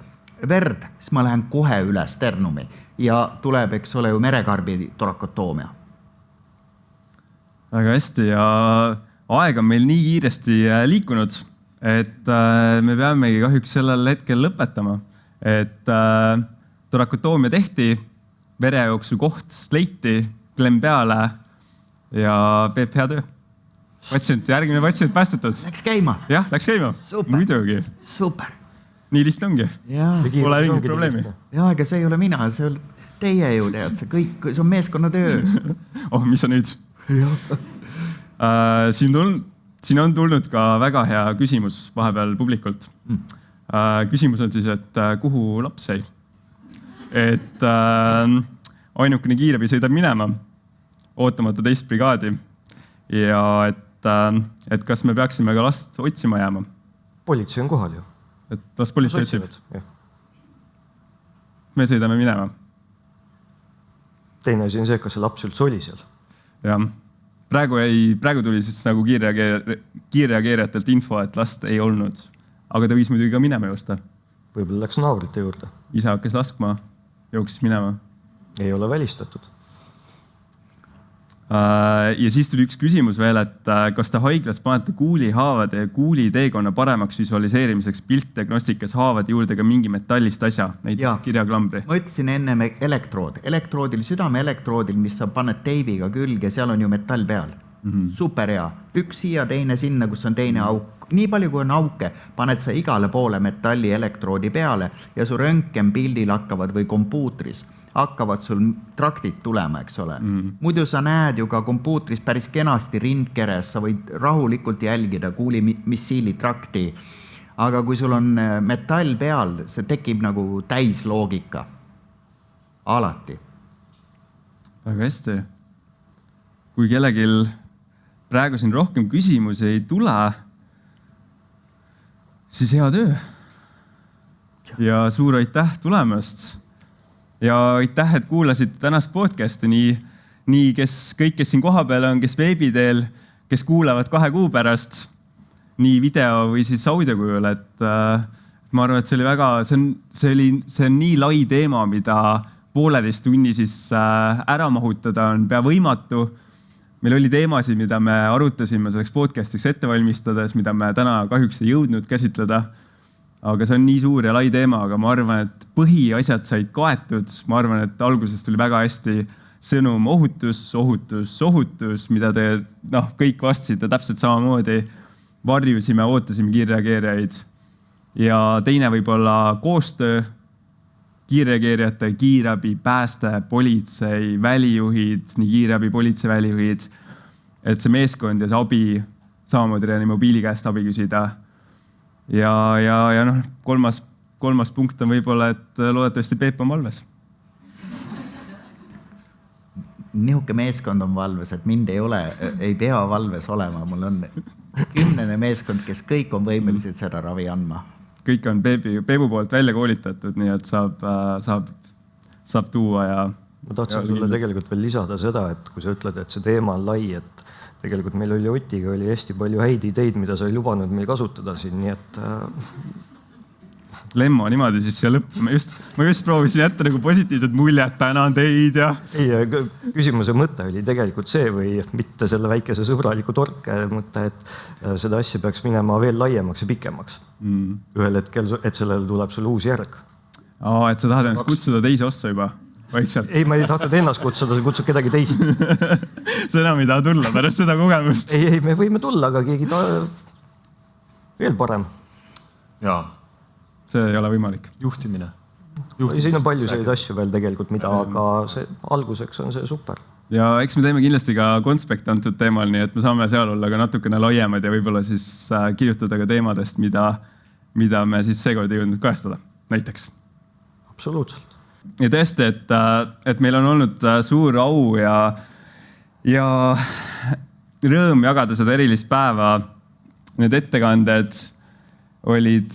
verd, siis ma lähen kohe üle sternumi ja tuleb, eks ole, ju merekarbi torakotoomia. Väga hästi ja aeg on meil nii kiiresti liikunud, et me peamegi kahjuks sellel hetkel lõpetama. Et torakotoomia tehti, verejooksu koht leiti, klemm peale ja Peep, hea töö. Järgmine patsient päästetud. Läks käima? Jah, läks käima. Super. Muidugi. Super. Nii lihtne ongi. Pole mingit probleemi. Ja, aga see ei ole mina, see on teie ju tead, see kõik, see on meeskonnatöö. Mis on nüüd? Siin on tulnud ka väga hea küsimus vahepeal publikult. Küsimus on siis, et kuhu laps jäi? Et ainukene kiirabi sõidab minema, ootamata teist brigaadi ja et kas me peaksime ka last otsima jääma? Politsei on kohal ju. Et las politsei otsib? Me sõidame minema. Teine asi on see, kas see laps üldse oli seal. Jah. Praegu tuli siis nagu kiirreageerijatelt info, et last ei olnud. aga ta viis muidugi ka minema joosta. Võib-olla läks naabrite juurde. Isa hakkas laskma, jooksis minema. Ei ole välistatud. Ja siis tuli üks küsimus veel, et kas te haiglas panete kuulihaavade ja kuuli teekonna paremaks visualiseerimiseks piltdiagnostikas haavade juurde ka mingi metallist asja, näiteks kirjaklambri? Ma ütlesin enne elektroodil, südame elektroodil, mis sa paned teibiga külge, seal on ju metall peal. Super hea. Üks siia, teine sinna, kus on teine auk. Nii palju kui on auke, paned sa igale poole metalli elektroodi peale ja su röntgenpildil hakkavad või kompuutris hakkavad sul traktid tulema, eks ole. Muidu sa näed ju ka kompuutris päris kenasti rindkeres, sa võid rahulikult jälgida kuulimissiili trakti. Aga kui sul on metall peal, see tekib nagu täisloogika. Alati. Väga hästi. Kui kellegil praegu siin rohkem küsimusi ei tule, siis hea töö. Ja suur aitäh tulemast. Ja aitäh, et kuulasite tänast podcasti nii kõik, kes siin kohapeal on, kes veebiteel, kes kuulavad 2 kuu pärast, nii video või siis audiokujul, et ma arvan, et see on nii lai teema, mida 1,5 tunni siis ära mahutada on pea võimatu. Meil oli teemasid, mida me arutasime selleks podcastiks ette valmistades, mida me täna kahjuks ei jõudnud käsitleda. Aga see on nii suur ja lai teema, aga ma arvan, et põhiasjad said kaetud. Ma arvan, et alguses tuli väga hästi sõnum ohutus, mida te kõik vastasite täpselt samamoodi. Varjusime, ootasime kiirreageerijaid. Ja teine võib olla koostöö, kiirreageerijate, kiirabi, pääste, politsei, välijuhid, nii kiirabi, politsei, välijuhid. Et see meeskond ja see abi samamoodi reanimobiili käest abi küsida. Ja kolmas punkt on võib-olla, et loodetavasti Peep on valves. Nihuke meeskond on valves, et mind ei pea valves olema. Mul on 10 meeskond, kes kõik on võimelised seda ravi andma. Kõik on Peebu poolt välja koolitatud, nii et saab tuua ja... Ma tahtsin sulle tegelikult veel lisada seda, et kui sa ütled, et see teema on lai, et tegelikult meil oli Otiga hästi palju häid ideid, mida sa ei lubanud meil kasutada siin, nii et... Lemmo niimoodi siis siia lõppu. Ma just proovisin jätta nagu positiivset muljet, tänan teid ja... Ei, küsimuse mõte oli tegelikult see või mitte selle väikese sõbraliku torke mõte, et seda asja peaks minema veel laiemaks ja pikemaks. Ühel hetkel, et sellele tuleb sulle uus järg. Et sa tahad ennast kutsuda teise ossa juba? Vaikselt. Ei, ma ei tahtnud ennast kutsuda, sa kutsud kedagi teist. See enam ei taha tulla pärast seda kogemust. Ei, me võime tulla, aga keegi veel parem. Jaa. See ei ole võimalik. Juhtimine. Siin on palju selliseid asju veel tegelikult, mida, aga alguseks on see super. Ja eks me teeme kindlasti ka konspekt antud teemal, nii et me saame seal olla ka natukene laiemad ja võib-olla siis kirjutada ka teemadest, mida me siis seekord ei jõudnud kajastada, näiteks. Absoluutselt. Ja tõesti, et meil on olnud suur au ja rõõm jagada seda erilist päeva. Need ettekanded olid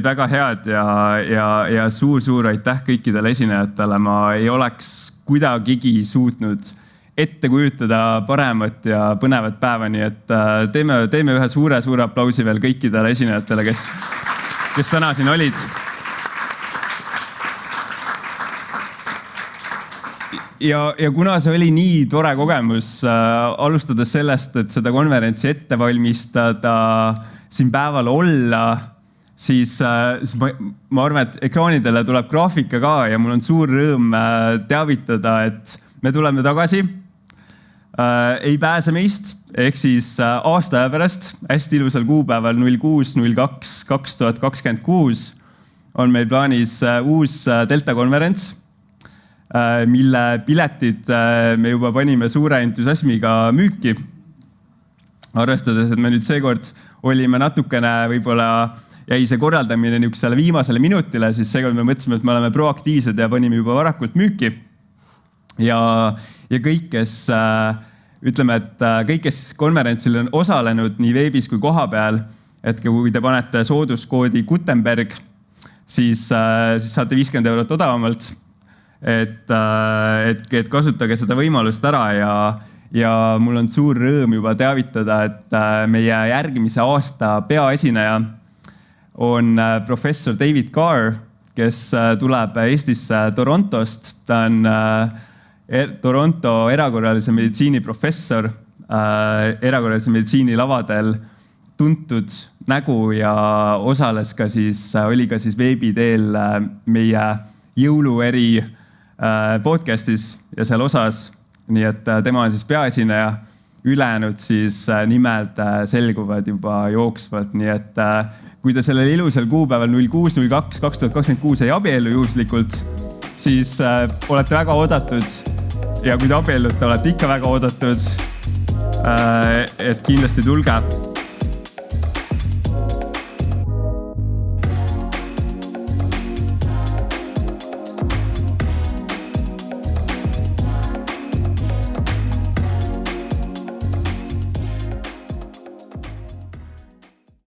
väga head ja suur aitäh kõikidele esinejatele. Ma ei oleks kuidagigi suutnud ette kujutada paremat ja põnevat päeva, nii et teeme ühe suure aplausi veel kõikidele esinejatele, kes täna siin olid. Ja kuna see oli nii tore kogemus, alustades sellest, et seda konverentsi ette valmistada, siin päeval olla, siis ma arvan, et ekraanidele tuleb graafika ka ja mul on suur rõõm teavitada, et me tuleme tagasi. Ei pääse meist, ehk siis aasta aja pärast, hästi ilusal kuupäeval 06.02.2026 on meil plaanis uus Delta konverents, mille piletid me juba panime suure entusiasmiga müüki. Arvestades, et me nüüd seekord olime natukene, võib-olla jäi see korraldamine niisugusele viimasele minutile, siis seekord me mõtlesime, et me oleme proaktiivsed ja panime juba varakult müüki. Ja kõik, kes konverentsil on osalenud nii veebis kui koha peal, et kui te panete sooduskoodi Gutenberg, siis saate 50 € odavamalt. Et kasutage seda võimalust ära ja mul on suur rõõm juba teavitada, et meie järgmise aasta peaesineja on professor David Carr, kes tuleb Eestisse Torontost. Ta on Toronto erakorralise meditsiini professor, erakorralise meditsiini lavadel tuntud nägu ja osales ka oli ka veebi teel meie jõulueri podcastis ja seal osas. Nii et tema on peaesineja, ülejäänud nimed selguvad juba jooksvalt. Nii et kui te sellel ilusal kuupäeval 06.02.2026 ei abiellu juhuslikult, siis olete väga oodatud. Ja kui te abiellute, olete ikka väga oodatud. Et kindlasti tulge.